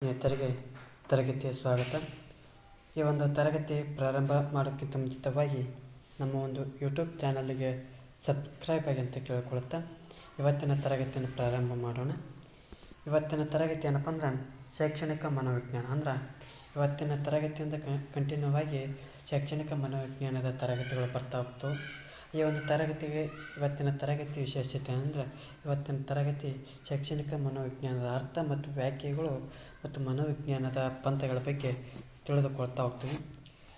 ಸ್ನೇಹಿತರಿಗೆ ತರಗತಿಯ ಸ್ವಾಗತ. ಈ ಒಂದು ತರಗತಿ ಪ್ರಾರಂಭ ಮಾಡೋಕ್ಕಿಂತ ಮುಂಚಿತವಾಗಿ ನಮ್ಮ ಒಂದು ಯೂಟ್ಯೂಬ್ ಚಾನಲ್ಗೆ ಸಬ್ಸ್ಕ್ರೈಬ್ ಆಗಿ ಅಂತ ಕೇಳ್ಕೊಳ್ತಾ ಇವತ್ತಿನ ತರಗತಿಯನ್ನು ಪ್ರಾರಂಭ ಮಾಡೋಣ. ಇವತ್ತಿನ ತರಗತಿ ಏನಪ್ಪ ಅಂದ್ರೆ ಶೈಕ್ಷಣಿಕ ಮನೋವಿಜ್ಞಾನ. ಅಂದ್ರೆ ಇವತ್ತಿನ ತರಗತಿಯಿಂದ ಕಂಟಿನ್ಯೂ ಆಗಿ ಶೈಕ್ಷಣಿಕ ಮನೋವಿಜ್ಞಾನದ ತರಗತಿಗಳು ಬರ್ತಾ ಹೋಗ್ತವೆ. ಈ ಒಂದು ತರಗತಿಗೆ ಇವತ್ತಿನ ತರಗತಿ ವಿಶೇಷತೆ ಅಂದರೆ ಇವತ್ತಿನ ತರಗತಿ ಶೈಕ್ಷಣಿಕ ಮನೋವಿಜ್ಞಾನದ ಅರ್ಥ ಮತ್ತು ವ್ಯಾಖ್ಯೆಗಳು ಮತ್ತು ಮನೋವಿಜ್ಞಾನದ ಪಂಥಗಳ ಬಗ್ಗೆ ತಿಳಿದುಕೊಳ್ತಾ ಹೋಗ್ತೀವಿ.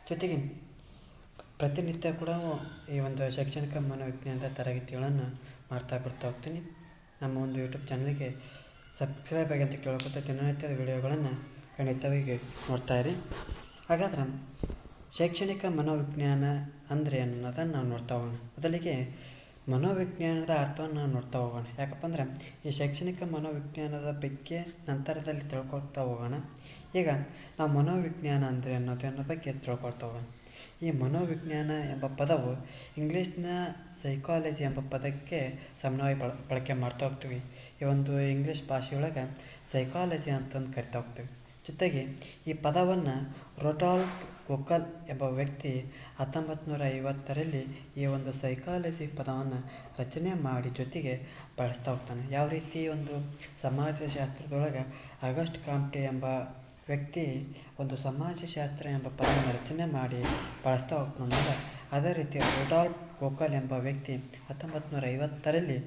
ಜೊತೆಗೆ ಪ್ರತಿನಿತ್ಯ ಕೂಡ ಈ ಒಂದು ಶೈಕ್ಷಣಿಕ ಮನೋವಿಜ್ಞಾನದ ತರಗತಿಗಳನ್ನು ಬರ್ತಾ ಹೋಗ್ತೀನಿ. ನಮ್ಮ ಒಂದು ಯೂಟ್ಯೂಬ್ ಚಾನಲ್ಗೆ ಸಬ್ಸ್ಕ್ರೈಬ್ ಆಗಿ ಅಂತ ಕೇಳ್ಕೊತಾ ದಿನನಿತ್ಯದ ವಿಡಿಯೋಗಳನ್ನು ಖಂಡಿತವಾಗಿ ನೋಡ್ತಾಯಿರಿ. ಹಾಗಾದ್ರೆ ಶೈಕ್ಷಣಿಕ ಮನೋವಿಜ್ಞಾನ ಅಂದರೆ ಅನ್ನೋದನ್ನು ನಾವು ನೋಡ್ತಾ ಹೋಗೋಣ. ಮೊದಲಿಗೆ ಮನೋವಿಜ್ಞಾನದ ಅರ್ಥವನ್ನು ನಾವು ನೋಡ್ತಾ ಹೋಗೋಣ. ಯಾಕಪ್ಪ ಅಂದ್ರೆ ಈ ಶೈಕ್ಷಣಿಕ ಮನೋವಿಜ್ಞಾನದ ಬಗ್ಗೆ ನಂತರದಲ್ಲಿ ತಿಳ್ಕೊಳ್ತಾ ಹೋಗೋಣ. ಈಗ ನಾವು ಮನೋವಿಜ್ಞಾನ ಅಂದರೆ ಅನ್ನೋದನ್ನ ಬಗ್ಗೆ ತಿಳ್ಕೊಳ್ತಾ ಹೋಗೋಣ. ಈ ಮನೋವಿಜ್ಞಾನ ಎಂಬ ಪದವು ಇಂಗ್ಲೀಷ್ನ ಸೈಕಾಲಜಿ ಎಂಬ ಪದಕ್ಕೆ ಸಮಾನವಾಗಿ ಬಳಕೆ ಮಾಡ್ತಾ ಹೋಗ್ತೀವಿ. ಈ ಒಂದು ಇಂಗ್ಲೀಷ್ ಭಾಷೆಯೊಳಗೆ ಸೈಕಾಲಜಿ ಅಂತಂದು ಕರಿತಾ ಹೋಗ್ತೀವಿ. ಜೊತೆಗೆ ಈ ಪದವನ್ನು ರುಡಾಲ್ಫ್ ಕೊಕ್ಕಲ್ ಎಂಬ ವ್ಯಕ್ತಿ 1950ರಲ್ಲಿ ಈ ಒಂದು ಸೈಕಾಲಜಿ ಪದವನ್ನು ರಚನೆ ಮಾಡಿ ಜೊತೆಗೆ ಬಳಸ್ತಾ ಹೋಗ್ತಾನೆ. ಯಾವ ರೀತಿ ಒಂದು ಸಮಾಜಶಾಸ್ತ್ರದೊಳಗೆ ಆಗಸ್ಟ್ ಕಾಂಪ್ಟೆ ಎಂಬ ವ್ಯಕ್ತಿ ಒಂದು ಸಮಾಜಶಾಸ್ತ್ರ ಎಂಬ ಪದವನ್ನು ರಚನೆ ಮಾಡಿ ಬಳಸ್ತಾ ಹೋಗ್ತಾನಂದ್ರೆ ಅದೇ ರೀತಿ ರುಡಾಲ್ಫ್ ಕೊಕ್ಕಲ್ ಎಂಬ ವ್ಯಕ್ತಿ 1950ರಲ್ಲಿ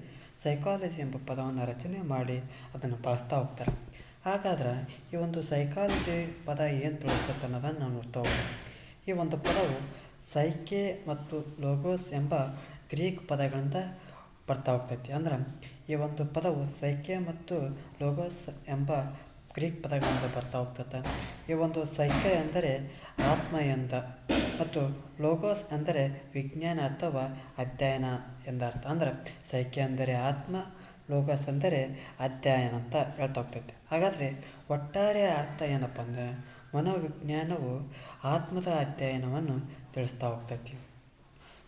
ಸೈಕಾಲಜಿ ಎಂಬ ಪದವನ್ನು ರಚನೆ ಮಾಡಿ ಅದನ್ನು ಬಳಸ್ತಾ ಹೋಗ್ತಾರೆ. ಹಾಗಾದ್ರೆ ಈ ಒಂದು ಸೈಕಾಲಜಿ ಪದ ಏನು ತಿಳಿಸ್ತದೆ ಅನ್ನೋದನ್ನು ನಾವು ನೋಡ್ತಾ ಹೋಗೋಣ. ಈ ಒಂದು ಪದವು ಸೈಕೆ ಮತ್ತು ಲೋಗೋಸ್ ಎಂಬ ಗ್ರೀಕ್ ಪದಗಳಿಂದ ಬರ್ತಾ ಹೋಗ್ತೈತಿ. ಅಂದ್ರೆ ಈ ಒಂದು ಪದವು ಸೈಕೆ ಮತ್ತು ಲೋಗೋಸ್ ಎಂಬ ಗ್ರೀಕ್ ಪದಗಳಿಂದ ಬರ್ತಾ ಹೋಗ್ತದೆ. ಈ ಒಂದು ಸೈಕೆ ಅಂದರೆ ಆತ್ಮ ಎಂದ ಮತ್ತು ಲೋಗೋಸ್ ಅಂದರೆ ವಿಜ್ಞಾನ ಅಥವಾ ಅಧ್ಯಯನ ಎಂದರ್ಥ. ಅಂದ್ರೆ ಸೈಕೆ ಅಂದರೆ ಆತ್ಮ, ಲೋಗೋಸ್ ಅಂದರೆ ಅಧ್ಯಯನ ಅಂತ ಹೇಳ್ತಾ ಹೋಗ್ತೈತೆ. ಹಾಗಾದರೆ ಒಟ್ಟಾರೆ ಅರ್ಥ ಏನಪ್ಪ ಅಂದರೆ ಮನೋವಿಜ್ಞಾನವು ಆತ್ಮದ ಅಧ್ಯಯನವನ್ನು ತಿಳಿಸ್ತಾ ಹೋಗ್ತೈತಿ.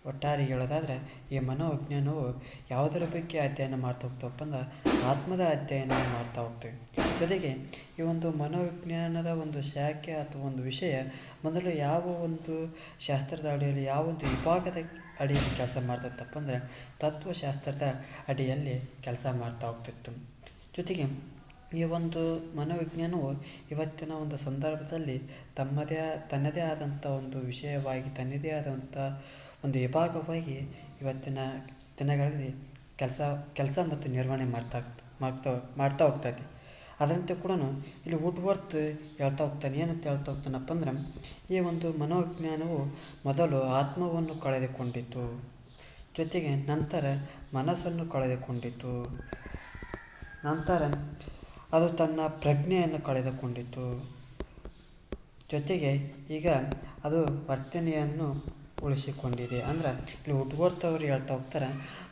ಒಟ್ಟಾರೆ ಹೇಳೋದಾದರೆ ಈ ಮನೋವಿಜ್ಞಾನವು ಯಾವುದರ ಬಗ್ಗೆ ಅಧ್ಯಯನ ಮಾಡ್ತಾ ಹೋಗ್ತವಪ್ಪ ಅಂದ್ರೆ ಆತ್ಮದ ಅಧ್ಯಯನ ಮಾಡ್ತಾ ಹೋಗ್ತೇವೆ. ಜೊತೆಗೆ ಈ ಒಂದು ಮನೋವಿಜ್ಞಾನದ ಒಂದು ಶಾಖೆ ಅಥವಾ ಒಂದು ವಿಷಯ ಮೊದಲು ಯಾವ ಒಂದು ಶಾಸ್ತ್ರದ ಅಡಿಯಲ್ಲಿ ಯಾವ ಒಂದು ವಿಭಾಗದ ಅಡಿಯಲ್ಲಿ ಕೆಲಸ ಮಾಡ್ತೈತಪ್ಪ ಅಂದರೆ ತತ್ವಶಾಸ್ತ್ರದ ಅಡಿಯಲ್ಲಿ ಕೆಲಸ ಮಾಡ್ತಾ ಹೋಗ್ತಿತ್ತು. ಜೊತೆಗೆ ಈ ಒಂದು ಮನೋವಿಜ್ಞಾನವು ಇವತ್ತಿನ ಒಂದು ಸಂದರ್ಭದಲ್ಲಿ ತನ್ನದೇ ಆದಂಥ ಒಂದು ವಿಷಯವಾಗಿ ತನ್ನದೇ ಆದಂಥ ಒಂದು ವಿಭಾಗವಾಗಿ ಇವತ್ತಿನ ದಿನಗಳಲ್ಲಿ ಕೆಲಸ ಮತ್ತು ನಿರ್ವಹಣೆ ಮಾಡ್ತಾ ಹೋಗ್ತೈತಿ. ಅದರಂತೆ ಕೂಡ ಇಲ್ಲಿ ವುಡ್ವರ್ತ್ ಹೇಳ್ತಾ ಹೋಗ್ತಾನೆ. ಏನಂತ ಹೇಳ್ತಾ ಹೋಗ್ತಾನಪ್ಪ ಅಂದ್ರೆ ಈ ಒಂದು ಮನೋವಿಜ್ಞಾನವು ಮೊದಲು ಆತ್ಮವನ್ನು ಕಳೆದುಕೊಂಡಿತು, ಜೊತೆಗೆ ನಂತರ ಮನಸ್ಸನ್ನು ಕಳೆದುಕೊಂಡಿತು, ನಂತರ ಅದು ತನ್ನ ಪ್ರಜ್ಞೆಯನ್ನು ಕಳೆದುಕೊಂಡಿತು, ಜೊತೆಗೆ ಈಗ ಅದು ವರ್ತನೆಯನ್ನು ಉಳಿಸಿಕೊಂಡಿದೆ. ಅಂದ್ರೆ ಇಲ್ಲಿ ವುಡ್ವರ್ತ್ ಅವರು ಹೇಳ್ತಾ ಹೋಗ್ತಾರೆ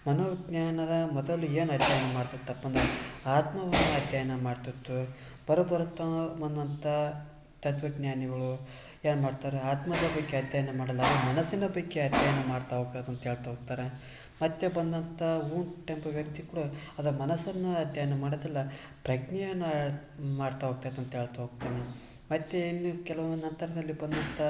ಮನೋವಿಜ್ಞಾನದ ಮೊದಲು ಏನು ಅಧ್ಯಯನ ಮಾಡ್ತಿತ್ತಪ್ಪ ಅಂದ್ರೆ ಆತ್ಮವನ್ನು ಅಧ್ಯಯನ ಮಾಡ್ತಿತ್ತು. ಬರುತ್ತಾ ಬಂದಂಥ ತತ್ವಜ್ಞಾನಿಗಳು ಏನು ಮಾಡ್ತಾರೆ, ಆತ್ಮದ ಬಗ್ಗೆ ಅಧ್ಯಯನ ಮಾಡಲ್ಲ, ಮನಸ್ಸಿನ ಬಗ್ಗೆ ಅಧ್ಯಯನ ಮಾಡ್ತಾ ಹೋಗ್ತದೆ ಅಂತ ಹೇಳ್ತಾ ಹೋಗ್ತಾರೆ. ಮತ್ತೆ ಬಂದಂಥ ಊಂಟ್ ಎಂಬ ವ್ಯಕ್ತಿ ಕೂಡ ಅದು ಮನಸ್ಸನ್ನು ಅಧ್ಯಯನ ಮಾಡೋದಿಲ್ಲ, ಪ್ರಜ್ಞೆಯನ್ನು ಮಾಡ್ತಾ ಹೋಗ್ತೈತೆ ಅಂತ ಹೇಳ್ತಾ ಹೋಗ್ತಾನೆ. ಮತ್ತು ಇನ್ನು ಕೆಲವು ನಂತರದಲ್ಲಿ ಬಂದಂಥ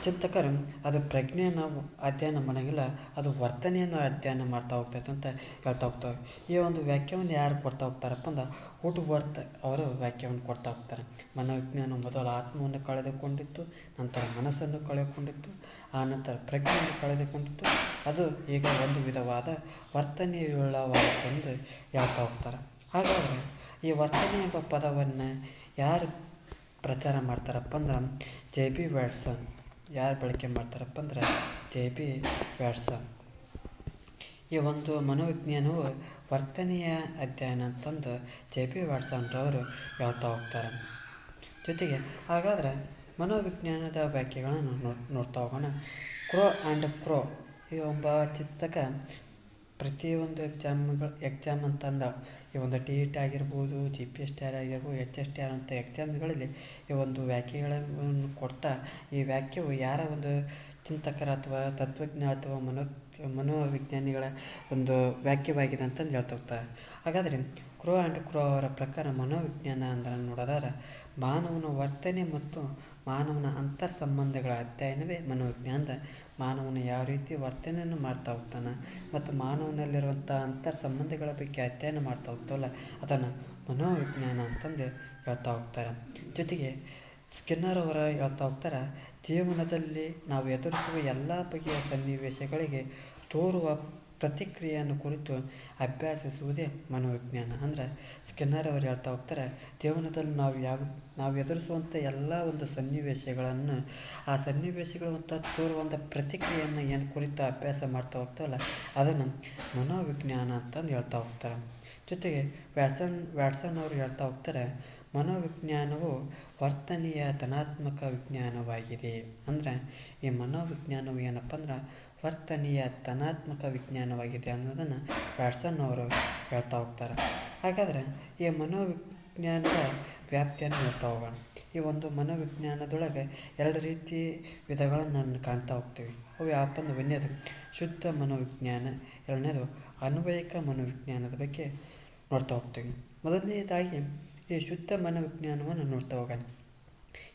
ಚಿಂತಕರು ಅದು ಪ್ರಜ್ಞೆಯನ್ನು ಅಧ್ಯಯನ ಮಾಡೋಂಗಿಲ್ಲ, ಅದು ವರ್ತನೆಯನ್ನು ಅಧ್ಯಯನ ಮಾಡ್ತಾ ಹೋಗ್ತೈತೆ ಅಂತ ಹೇಳ್ತಾ ಹೋಗ್ತಾರೆ. ಈ ಒಂದು ವ್ಯಾಖ್ಯೆಯನ್ನು ಯಾರು ಕೊಡ್ತಾ ಹೋಗ್ತಾರಪ್ಪ ಅಂದ್ರೆ ವುಡ್ವರ್ತ್ ಅವರು ವ್ಯಾಖ್ಯೆಯನ್ನು ಕೊಡ್ತಾ ಹೋಗ್ತಾರೆ. ಮನೋವಿಜ್ಞಾನ ಮೊದಲು ಆತ್ಮವನ್ನು ಕಳೆದುಕೊಂಡಿತ್ತು, ನಂತರ ಮನಸ್ಸನ್ನು ಕಳೆದುಕೊಂಡಿತ್ತು, ಆ ನಂತರ ಪ್ರಜ್ಞೆಯನ್ನು ಕಳೆದುಕೊಂಡಿತ್ತು, ಅದು ಈಗ ಒಂದು ವಿಧವಾದ ವರ್ತನೆಯುಳ್ಳವಾದೆಂದು ಹೇಳ್ತಾ ಹೋಗ್ತಾರೆ. ಹಾಗಾದರೆ ಈ ವರ್ತನೆ ಎಂಬ ಪದವನ್ನು ಯಾರು ಪ್ರಚಾರ ಮಾಡ್ತಾರಪ್ಪ ಅಂದ್ರೆ ಜೆ.ಬಿ. ವ್ಯಾಟ್ಸನ್. ಯಾರು ಬಳಕೆ ಮಾಡ್ತಾರಪ್ಪ ಅಂದ್ರೆ ಜೆ.ಬಿ. ವ್ಯಾಟ್ಸನ್. ಈ ಒಂದು ಮನೋವಿಜ್ಞಾನವು ವರ್ತನೆಯ ಅಧ್ಯಯನ ಅಂತಂದು ಜೆ.ಬಿ. ವ್ಯಾಟ್ಸನ್ರವರು ಹೇಳ್ತಾ ಹೋಗ್ತಾರೆ. ಜೊತೆಗೆ ಹಾಗಾದರೆ ಮನೋವಿಜ್ಞಾನದ ವ್ಯಾಖ್ಯೆಗಳನ್ನು ನೋಡ್ತಾ ಹೋಗೋಣ. ಕ್ರೋ ಆ್ಯಂಡ್ ಪ್ರೋ ಈ ಒಬ್ಬ ಚಿಂತಕ ಪ್ರತಿಯೊಂದು ಎಕ್ಸಾಮ್ ಅಂತಂದ ಈ ಒಂದು ಟಿ.ಇ.ಟಿ ಆಗಿರ್ಬೋದು, GPSTR ಆಗಿರ್ಬೋದು, HSTR ಅಂತ ಎಕ್ಸಾಮ್ಗಳಲ್ಲಿ ಈ ಒಂದು ವ್ಯಾಖ್ಯೆಗಳನ್ನು ಕೊಡ್ತಾ ಈ ವ್ಯಾಖ್ಯೆಯು ಯಾರ ಒಂದು ಚಿಂತಕರ ಅಥವಾ ತತ್ವಜ್ಞ ಅಥವಾ ಮನೋವಿಜ್ಞಾನಿಗಳ ಒಂದು ವ್ಯಾಖ್ಯವಾಗಿದೆ ಅಂತಂದು ಹೇಳ್ತಾ ಹೋಗ್ತಾರೆ. ಹಾಗಾದರೆ ಕ್ರೋ ಆ್ಯಂಡ್ ಕ್ರೋ ಅವರ ಪ್ರಕಾರ ಮನೋವಿಜ್ಞಾನ ಅಂದ್ರೆ ನೋಡೋದಾದ್ರೆ ಮಾನವನ ವರ್ತನೆ ಮತ್ತು ಮಾನವನ ಅಂತರ್ ಸಂಬಂಧಗಳ ಅಧ್ಯಯನವೇ ಮನೋವಿಜ್ಞಾನ. ಅಂದರೆ ಮಾನವನ ಯಾವ ರೀತಿ ವರ್ತನೆಯನ್ನು ಮಾಡ್ತಾ ಹೋಗ್ತಾನೆ ಮತ್ತು ಮಾನವನಲ್ಲಿರುವಂಥ ಅಂತರ್ ಸಂಬಂಧಗಳ ಬಗ್ಗೆ ಅಧ್ಯಯನ ಮಾಡ್ತಾ ಹೋಗ್ತಾವಲ್ಲ ಅದನ್ನು ಮನೋವಿಜ್ಞಾನ ಅಂತಂದು ಹೇಳ್ತಾ ಹೋಗ್ತಾರೆ. ಜೊತೆಗೆ ಸ್ಕಿನ್ನರ್ ಅವರ ಹೇಳ್ತಾ ಹೋಗ್ತಾರೆ, ಜೀವನದಲ್ಲಿ ನಾವು ಎದುರಿಸುವ ಎಲ್ಲ ಬಗೆಯ ಸನ್ನಿವೇಶಗಳಿಗೆ ತೋರುವ ಪ್ರತಿಕ್ರಿಯೆಯನ್ನು ಕುರಿತು ಅಭ್ಯಾಸಿಸುವುದೇ ಮನೋವಿಜ್ಞಾನ. ಅಂದರೆ ಸ್ಕಿನ್ನರ್ ಅವರು ಹೇಳ್ತಾ ಹೋಗ್ತಾರೆ, ಜೀವನದಲ್ಲಿ ನಾವು ಎದುರಿಸುವಂಥ ಎಲ್ಲ ಒಂದು ಸನ್ನಿವೇಶಗಳನ್ನು ಆ ಸನ್ನಿವೇಶಗಳು ತೋರುವಂಥ ಪ್ರತಿಕ್ರಿಯೆಯನ್ನು ಏನು ಕುರಿತು ಅಭ್ಯಾಸ ಮಾಡ್ತಾ ಹೋಗ್ತಾವಲ್ಲ ಅದನ್ನು ಮನೋವಿಜ್ಞಾನ ಅಂತಂದು ಹೇಳ್ತಾ ಹೋಗ್ತಾರೆ. ಜೊತೆಗೆ ವ್ಯಾಟ್ಸನ್ ಅವರು ಹೇಳ್ತಾ ಹೋಗ್ತಾರೆ, ಮನೋವಿಜ್ಞಾನವು ವರ್ತನೆಯ ಧನಾತ್ಮಕ ವಿಜ್ಞಾನವಾಗಿದೆ. ಅಂದರೆ ಈ ಮನೋವಿಜ್ಞಾನವು ಏನಪ್ಪ ಅಂದ್ರೆ ವರ್ತನೆಯ ಧನಾತ್ಮಕ ವಿಜ್ಞಾನವಾಗಿದೆ ಅನ್ನೋದನ್ನು ವ್ಯಾಟ್ಸನ್ ಅವರು ಹೇಳ್ತಾ ಹೋಗ್ತಾರೆ. ಹಾಗಾದರೆ ಈ ಮನೋವಿಜ್ಞಾನದ ವ್ಯಾಪ್ತಿಯನ್ನು ಹೇಳ್ತಾ ಹೋಗೋಣ. ಈ ಒಂದು ಮನೋವಿಜ್ಞಾನದೊಳಗೆ ಎರಡು ರೀತಿ ವಿಧಗಳನ್ನು ನಾನು ಕಾಣ್ತಾ ಹೋಗ್ತೀವಿ. ಅವು ಯಾವಪ್ಪ ಅಂದ್ರೆ ಒಂದನೇದು ಶುದ್ಧ ಮನೋವಿಜ್ಞಾನ, ಎರಡನೇದು ಅನ್ವಯಿಕ ಮನೋವಿಜ್ಞಾನದ ಬಗ್ಗೆ ನೋಡ್ತಾ ಹೋಗ್ತೀವಿ. ಮೊದಲನೇದಾಗಿ ಈ ಶುದ್ಧ ಮನೋವಿಜ್ಞಾನವನ್ನು ನೋಡ್ತಾ ಹೋಗೋಣ.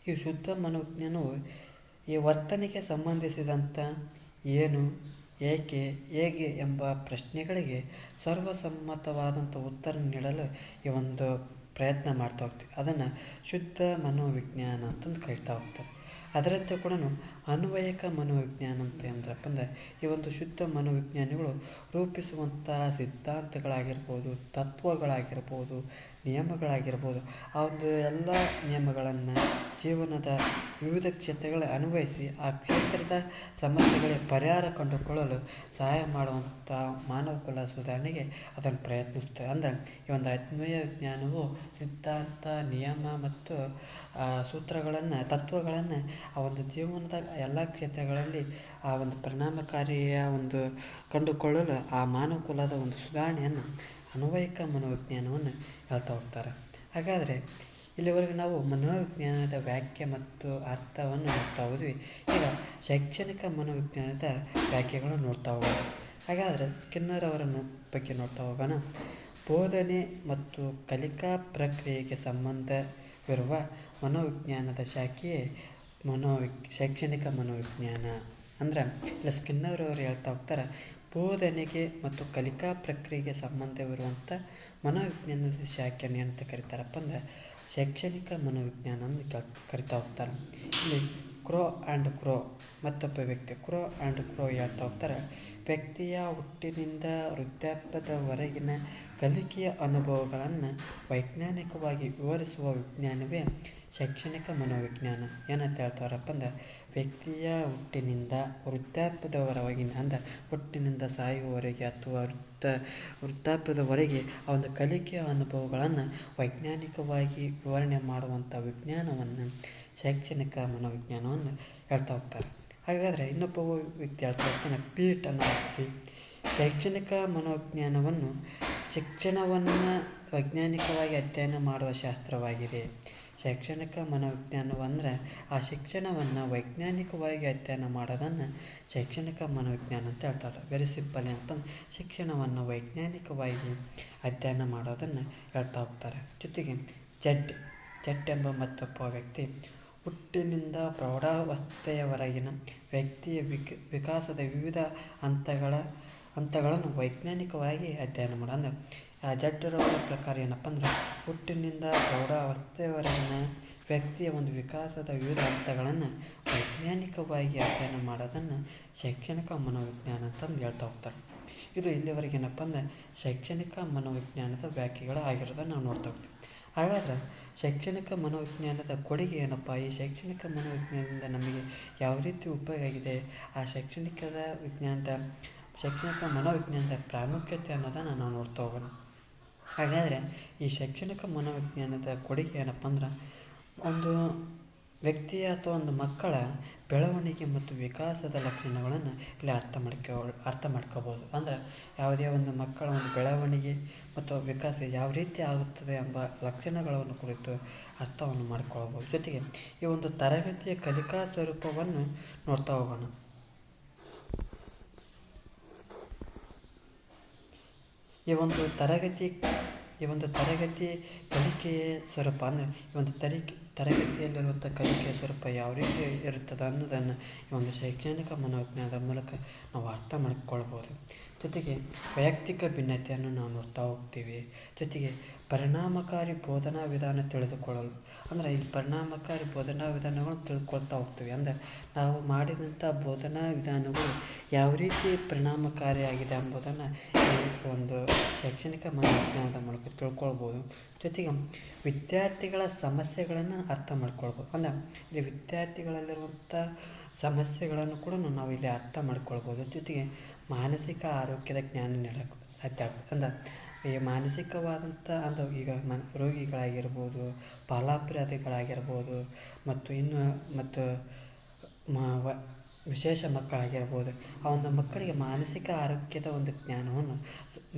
ಈ ಶುದ್ಧ ಮನೋವಿಜ್ಞಾನವು ಈ ವರ್ತನೆಗೆ ಸಂಬಂಧಿಸಿದಂಥ ಏನು, ಏಕೆ, ಹೇಗೆ ಎಂಬ ಪ್ರಶ್ನೆಗಳಿಗೆ ಸರ್ವಸಮ್ಮತವಾದಂಥ ಉತ್ತರ ನೀಡಲು ಈ ಒಂದು ಪ್ರಯತ್ನ ಮಾಡ್ತಾ ಹೋಗ್ತೀವಿ. ಅದನ್ನು ಶುದ್ಧ ಮನೋವಿಜ್ಞಾನ ಅಂತಂದು ಕರಿತಾ ಹೋಗ್ತಾರೆ. ಅದರಂತೆ ಕೂಡ ಅನ್ವಯಿಕ ಮನೋವಿಜ್ಞಾನ ಅಂತ ಅಂದ್ರಪ್ಪ ಅಂದರೆ ಈ ಒಂದು ಶುದ್ಧ ಮನೋವಿಜ್ಞಾನಿಗಳು ರೂಪಿಸುವಂಥ ಸಿದ್ಧಾಂತಗಳಾಗಿರ್ಬೋದು, ತತ್ವಗಳಾಗಿರ್ಬೋದು, ನಿಯಮಗಳಾಗಿರ್ಬೋದು, ಆ ಒಂದು ಎಲ್ಲ ನಿಯಮಗಳನ್ನು ಜೀವನದ ವಿವಿಧ ಕ್ಷೇತ್ರಗಳಿಗೆ ಅನ್ವಯಿಸಿ ಆ ಕ್ಷೇತ್ರದ ಸಮಸ್ಯೆಗಳಿಗೆ ಪರಿಹಾರ ಕಂಡುಕೊಳ್ಳಲು ಸಹಾಯ ಮಾಡುವಂಥ ಮಾನವ ಕುಲ ಸುಧಾರಣೆಗೆ ಅದನ್ನು ಪ್ರಯತ್ನಿಸ್ತದೆ. ಅಂದರೆ ಈ ಒಂದು ಅನ್ವಯ ವಿಜ್ಞಾನವು ಸಿದ್ಧಾಂತ, ನಿಯಮ ಮತ್ತು ಸೂತ್ರಗಳನ್ನು, ತತ್ವಗಳನ್ನು ಆ ಒಂದು ಜೀವನದ ಎಲ್ಲ ಕ್ಷೇತ್ರಗಳಲ್ಲಿ ಆ ಒಂದು ಪರಿಣಾಮಕಾರಿಯ ಒಂದು ಕಂಡುಕೊಳ್ಳಲು ಆ ಮಾನವ ಕುಲದ ಒಂದು ಸುಧಾರಣೆಯನ್ನು ಅನ್ವಯಿಕ ಮನೋವಿಜ್ಞಾನವನ್ನು ಹೇಳ್ತಾ ಹೋಗ್ತಾರೆ. ಹಾಗಾದರೆ ಇಲ್ಲಿವರೆಗೆ ನಾವು ಮನೋವಿಜ್ಞಾನದ ವ್ಯಾಖ್ಯೆ ಮತ್ತು ಅರ್ಥವನ್ನು ನೋಡ್ತಾ ಹೋದ್ವಿ. ಈಗ ಶೈಕ್ಷಣಿಕ ಮನೋವಿಜ್ಞಾನದ ವ್ಯಾಖ್ಯೆಗಳನ್ನು ನೋಡ್ತಾ ಹೋಗೋಣ. ಹಾಗಾದರೆ ಸ್ಕಿನ್ನರ್ ಅವರ ಬಗ್ಗೆ ನೋಡ್ತಾ ಹೋಗೋಣ. ಬೋಧನೆ ಮತ್ತು ಕಲಿಕಾ ಪ್ರಕ್ರಿಯೆಗೆ ಸಂಬಂಧವಿರುವ ಮನೋವಿಜ್ಞಾನದ ಶಾಖೆಯೇ ಶೈಕ್ಷಣಿಕ ಮನೋವಿಜ್ಞಾನ. ಅಂದ್ರೆ ಇಲ್ಲ ಸ್ಕಿನ್ನರ್ ಅವರು ಹೇಳ್ತಾ ಹೋಗ್ತಾರೆ, ಬೋಧನೆಗೆ ಮತ್ತು ಕಲಿಕಾ ಪ್ರಕ್ರಿಯೆಗೆ ಸಂಬಂಧವಿರುವಂಥ ಮನೋವಿಜ್ಞಾನದ ಶಾಖೆಯನ್ನು ಏನಂತ ಕರೀತಾರಪ್ಪ ಅಂದರೆ ಶೈಕ್ಷಣಿಕ ಮನೋವಿಜ್ಞಾನ ಅಂತ ಕರಿತಾ ಹೋಗ್ತಾರೆ. ಇಲ್ಲಿ ಕ್ರೋ ಆ್ಯಂಡ್ ಕ್ರೋ ಮತ್ತೊಬ್ಬ ವ್ಯಕ್ತಿ ಕ್ರೋ ಆ್ಯಂಡ್ ಕ್ರೋ ಹೇಳ್ತಾ ಹೋಗ್ತಾರೆ, ವ್ಯಕ್ತಿಯ ಹುಟ್ಟಿನಿಂದ ವೃದ್ಧಾಪ್ಯದವರೆಗಿನ ಕಲಿಕೆಯ ಅನುಭವಗಳನ್ನು ವೈಜ್ಞಾನಿಕವಾಗಿ ವಿವರಿಸುವ ವಿಜ್ಞಾನವೇ ಶೈಕ್ಷಣಿಕ ಮನೋವಿಜ್ಞಾನ. ಏನಂತ ಹೇಳ್ತಾರಪ್ಪ ಅಂದ್ರೆ ವ್ಯಕ್ತಿಯ ಹುಟ್ಟಿನಿಂದ ವೃದ್ಧಾಪ್ಯದವರೆಗಿನ ಅಂದರೆ ಹುಟ್ಟಿನಿಂದ ಸಾಯುವವರೆಗೆ ಅಥವಾ ವೃದ್ಧಾಪ್ಯದವರೆಗೆ ಆ ಒಂದು ಕಲಿಕೆಯ ಅನುಭವಗಳನ್ನು ವೈಜ್ಞಾನಿಕವಾಗಿ ವಿವರಣೆ ಮಾಡುವಂಥ ವಿಜ್ಞಾನವನ್ನು ಶೈಕ್ಷಣಿಕ ಮನೋವಿಜ್ಞಾನವನ್ನು ಹೇಳ್ತಾ ಹೋಗ್ತಾರೆ. ಹಾಗಾದರೆ ಇನ್ನೊಬ್ಬ ವ್ಯಕ್ತಿ ಹೇಳ್ತಾ ಹೋಗ್ತಾನೆ, ಪೀಟ್ ಅನ್ನೋ ವ್ಯಕ್ತಿ ಶೈಕ್ಷಣಿಕ ಮನೋವಿಜ್ಞಾನವನ್ನು ಶಿಕ್ಷಣವನ್ನು ವೈಜ್ಞಾನಿಕವಾಗಿ ಅಧ್ಯಯನ ಮಾಡುವ ಶಾಸ್ತ್ರವಾಗಿದೆ. ಶೈಕ್ಷಣಿಕ ಮನೋವಿಜ್ಞಾನವಂದರೆ ಆ ಶಿಕ್ಷಣವನ್ನು ವೈಜ್ಞಾನಿಕವಾಗಿ ಅಧ್ಯಯನ ಮಾಡೋದನ್ನು ಶೈಕ್ಷಣಿಕ ಮನೋವಿಜ್ಞಾನ ಅಂತ ಹೇಳ್ತಾರೆ. ವೆರಿ ಸಿಂಪಲ್ ಅಂತಂದು ಶಿಕ್ಷಣವನ್ನು ವೈಜ್ಞಾನಿಕವಾಗಿ ಅಧ್ಯಯನ ಮಾಡೋದನ್ನು ಹೇಳ್ತಾ ಹೋಗ್ತಾರೆ. ಜೊತೆಗೆ ಜಡ್ ಎಂಬ ಮತ್ತೊಬ್ಬ ವ್ಯಕ್ತಿ ಹುಟ್ಟಿನಿಂದ ಪ್ರೌಢಾವಸ್ಥೆಯವರೆಗಿನ ವ್ಯಕ್ತಿಯ ವಿಕಾಸದ ವಿವಿಧ ಹಂತಗಳನ್ನು ವೈಜ್ಞಾನಿಕವಾಗಿ ಅಧ್ಯಯನ ಮಾಡೋದು. ಅಂದರೆ ಆ ಜಡ್ಡರವರ ಪ್ರಕಾರ ಏನಪ್ಪ ಅಂದ್ರೆ ಹುಟ್ಟಿನಿಂದ ಪ್ರೌಢಾವಸ್ಥೆಯವರೆಗಿನ ವ್ಯಕ್ತಿಯ ಒಂದು ವಿಕಾಸದ ವಿವಿಧ ಹಂತಗಳನ್ನು ವೈಜ್ಞಾನಿಕವಾಗಿ ಅಧ್ಯಯನ ಮಾಡೋದನ್ನು ಶೈಕ್ಷಣಿಕ ಮನೋವಿಜ್ಞಾನ ಅಂತಂದು ಹೇಳ್ತಾ ಹೋಗ್ತಾರೆ. ಇದು ಇಲ್ಲಿವರೆಗೆ ಏನಪ್ಪ ಅಂದರೆ ಶೈಕ್ಷಣಿಕ ಮನೋವಿಜ್ಞಾನದ ವ್ಯಾಖ್ಯೆಗಳು ಆಗಿರೋದನ್ನು ನಾವು ನೋಡ್ತಾ ಹೋಗ್ತೀವಿ. ಹಾಗಾದರೆ ಶೈಕ್ಷಣಿಕ ಮನೋವಿಜ್ಞಾನದ ಕೊಡುಗೆ ಏನಪ್ಪ, ಈ ಶೈಕ್ಷಣಿಕ ಮನೋವಿಜ್ಞಾನದಿಂದ ನಮಗೆ ಯಾವ ರೀತಿ ಉಪಯೋಗ ಆಗಿದೆ, ಆ ಶೈಕ್ಷಣಿಕ ಮನೋವಿಜ್ಞಾನದ ಪ್ರಾಮುಖ್ಯತೆ ಅನ್ನೋದನ್ನು ನಾವು ನೋಡ್ತಾ ಹೋಗೋಣ. ಹಾಗಾದರೆ ಈ ಶೈಕ್ಷಣಿಕ ಮನೋವಿಜ್ಞಾನದ ಕೊಡುಗೆ ಏನಪ್ಪ ಅಂದ್ರೆ ಒಂದು ವ್ಯಕ್ತಿಯ ಅಥವಾ ಒಂದು ಮಕ್ಕಳ ಬೆಳವಣಿಗೆ ಮತ್ತು ವಿಕಾಸದ ಲಕ್ಷಣಗಳನ್ನು ಇಲ್ಲಿ ಅರ್ಥ ಮಾಡ್ಕೋಬೋದು. ಅಂದರೆ ಯಾವುದೇ ಒಂದು ಮಕ್ಕಳ ಒಂದು ಬೆಳವಣಿಗೆ ಮತ್ತು ವಿಕಾಸ ಯಾವ ರೀತಿ ಆಗುತ್ತದೆ ಎಂಬ ಲಕ್ಷಣಗಳನ್ನು ಕುರಿತು ಅರ್ಥವನ್ನು ಮಾಡಿಕೊಳ್ಳಬಹುದು. ಜೊತೆಗೆ ಈ ಒಂದು ತರಗತಿಯ ಕಲಿಕಾ ಸ್ವರೂಪವನ್ನು ನೋಡ್ತಾ ಹೋಗೋಣ. ಈ ಒಂದು ಈ ಒಂದು ತರಗತಿ ಕಲಿಕೆಯ ಸ್ವರೂಪ ಅಂದರೆ ಈ ಒಂದು ತರಗತಿಯಲ್ಲಿರುವಂಥ ಕಲಿಕೆಯ ಸ್ವರೂಪ ಯಾವ ರೀತಿ ಇರುತ್ತದೆ ಅನ್ನೋದನ್ನು ಈ ಒಂದು ಶೈಕ್ಷಣಿಕ ಮನೋವಿಜ್ಞಾನದ ಮೂಲಕ ನಾವು ಅರ್ಥ ಮಾಡಿಕೊಳ್ಬೋದು. ಜೊತೆಗೆ ವೈಯಕ್ತಿಕ ಭಿನ್ನತೆಯನ್ನು ನಾವು ನೋಡ್ತಾ ಹೋಗ್ತೀವಿ. ಜೊತೆಗೆ ಪರಿಣಾಮಕಾರಿ ಬೋಧನಾ ವಿಧಾನ ತಿಳಿದುಕೊಳ್ಳಲು ಅಂದರೆ ಈ ಪರಿಣಾಮಕಾರಿ ಬೋಧನಾ ವಿಧಾನಗಳನ್ನು ತಿಳ್ಕೊಳ್ತಾ ಹೋಗ್ತೀವಿ. ಅಂದರೆ ನಾವು ಮಾಡಿದಂಥ ಬೋಧನಾ ವಿಧಾನಗಳು ಯಾವ ರೀತಿ ಪರಿಣಾಮಕಾರಿಯಾಗಿದೆ ಎಂಬುದನ್ನು ಈ ಒಂದು ಶೈಕ್ಷಣಿಕ ಮನೋವಿಜ್ಞಾನದ ಮೂಲಕ ತಿಳ್ಕೊಳ್ಬೋದು. ಜೊತೆಗೆ ವಿದ್ಯಾರ್ಥಿಗಳ ಸಮಸ್ಯೆಗಳನ್ನು ಅರ್ಥ ಮಾಡ್ಕೊಳ್ಬೋದು. ಅಂದರೆ ಇಲ್ಲಿ ವಿದ್ಯಾರ್ಥಿಗಳಲ್ಲಿರುವಂಥ ಸಮಸ್ಯೆಗಳನ್ನು ಕೂಡ ನಾವು ಇಲ್ಲಿ ಅರ್ಥ ಮಾಡ್ಕೊಳ್ಬೋದು. ಜೊತೆಗೆ ಮಾನಸಿಕ ಆರೋಗ್ಯದ ಜ್ಞಾನ ನೀಡೋಕ್ಕೆ ಸಾಧ್ಯ ಆಗ್ತದೆ. ಅಂದರೆ ಈ ಮಾನಸಿಕವಾದಂಥ ಅಂದರೆ ಈಗ ರೋಗಿಗಳಾಗಿರ್ಬೋದು, ಬಾಲಾಪರಾಧಿಗಳಾಗಿರ್ಬೋದು, ಮತ್ತು ವಿಶೇಷ ಮಕ್ಕಳಾಗಿರ್ಬೋದು, ಆ ಒಂದು ಮಕ್ಕಳಿಗೆ ಮಾನಸಿಕ ಆರೋಗ್ಯದ ಒಂದು ಜ್ಞಾನವನ್ನು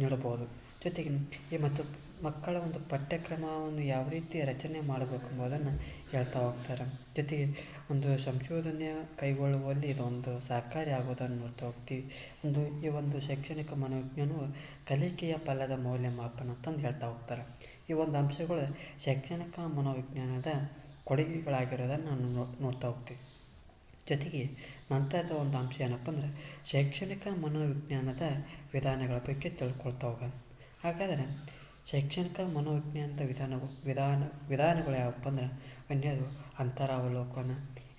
ನೀಡಬಹುದು. ಜೊತೆಗೆ ಈ ಮತ್ತು ಮಕ್ಕಳ ಒಂದು ಪಠ್ಯಕ್ರಮವನ್ನು ಯಾವ ರೀತಿ ರಚನೆ ಮಾಡಬೇಕು ಎಂಬುದನ್ನು ಹೇಳ್ತಾ ಹೋಗ್ತಾರೆ. ಜೊತೆಗೆ ಒಂದು ಸಂಶೋಧನೆ ಕೈಗೊಳ್ಳುವಲ್ಲಿ ಇದೊಂದು ಸಹಕಾರಿ ಆಗೋದನ್ನು ನೋಡ್ತಾ ಹೋಗ್ತೀವಿ. ಈ ಒಂದು ಶೈಕ್ಷಣಿಕ ಮನೋವಿಜ್ಞಾನವು ಕಲಿಕೆಯ ಫಲದ ಮೌಲ್ಯಮಾಪನ ಅಂತಂದು ಹೇಳ್ತಾ ಹೋಗ್ತಾರೆ. ಈ ಒಂದು ಅಂಶಗಳು ಶೈಕ್ಷಣಿಕ ಮನೋವಿಜ್ಞಾನದ ಕೊಡುಗೆಗಳಾಗಿರೋದನ್ನು ನಾವು ನೋಡ್ತಾ ಹೋಗ್ತೀವಿ. ಜೊತೆಗೆ ನಂತರದ ಒಂದು ಅಂಶ ಏನಪ್ಪ ಅಂದರೆ ಶೈಕ್ಷಣಿಕ ಮನೋವಿಜ್ಞಾನದ ವಿಧಾನಗಳ ಬಗ್ಗೆ ತಿಳ್ಕೊಳ್ತಾ ಹೋಗೋಣ. ಹಾಗಾದರೆ ಶೈಕ್ಷಣಿಕ ಮನೋವಿಜ್ಞಾನದ ವಿಧಾನಗಳು ಯಾವಪ್ಪ ಅಂದ್ರೆ ಒಂದನೇದು ಅಂತರಾವಲೋಕನ,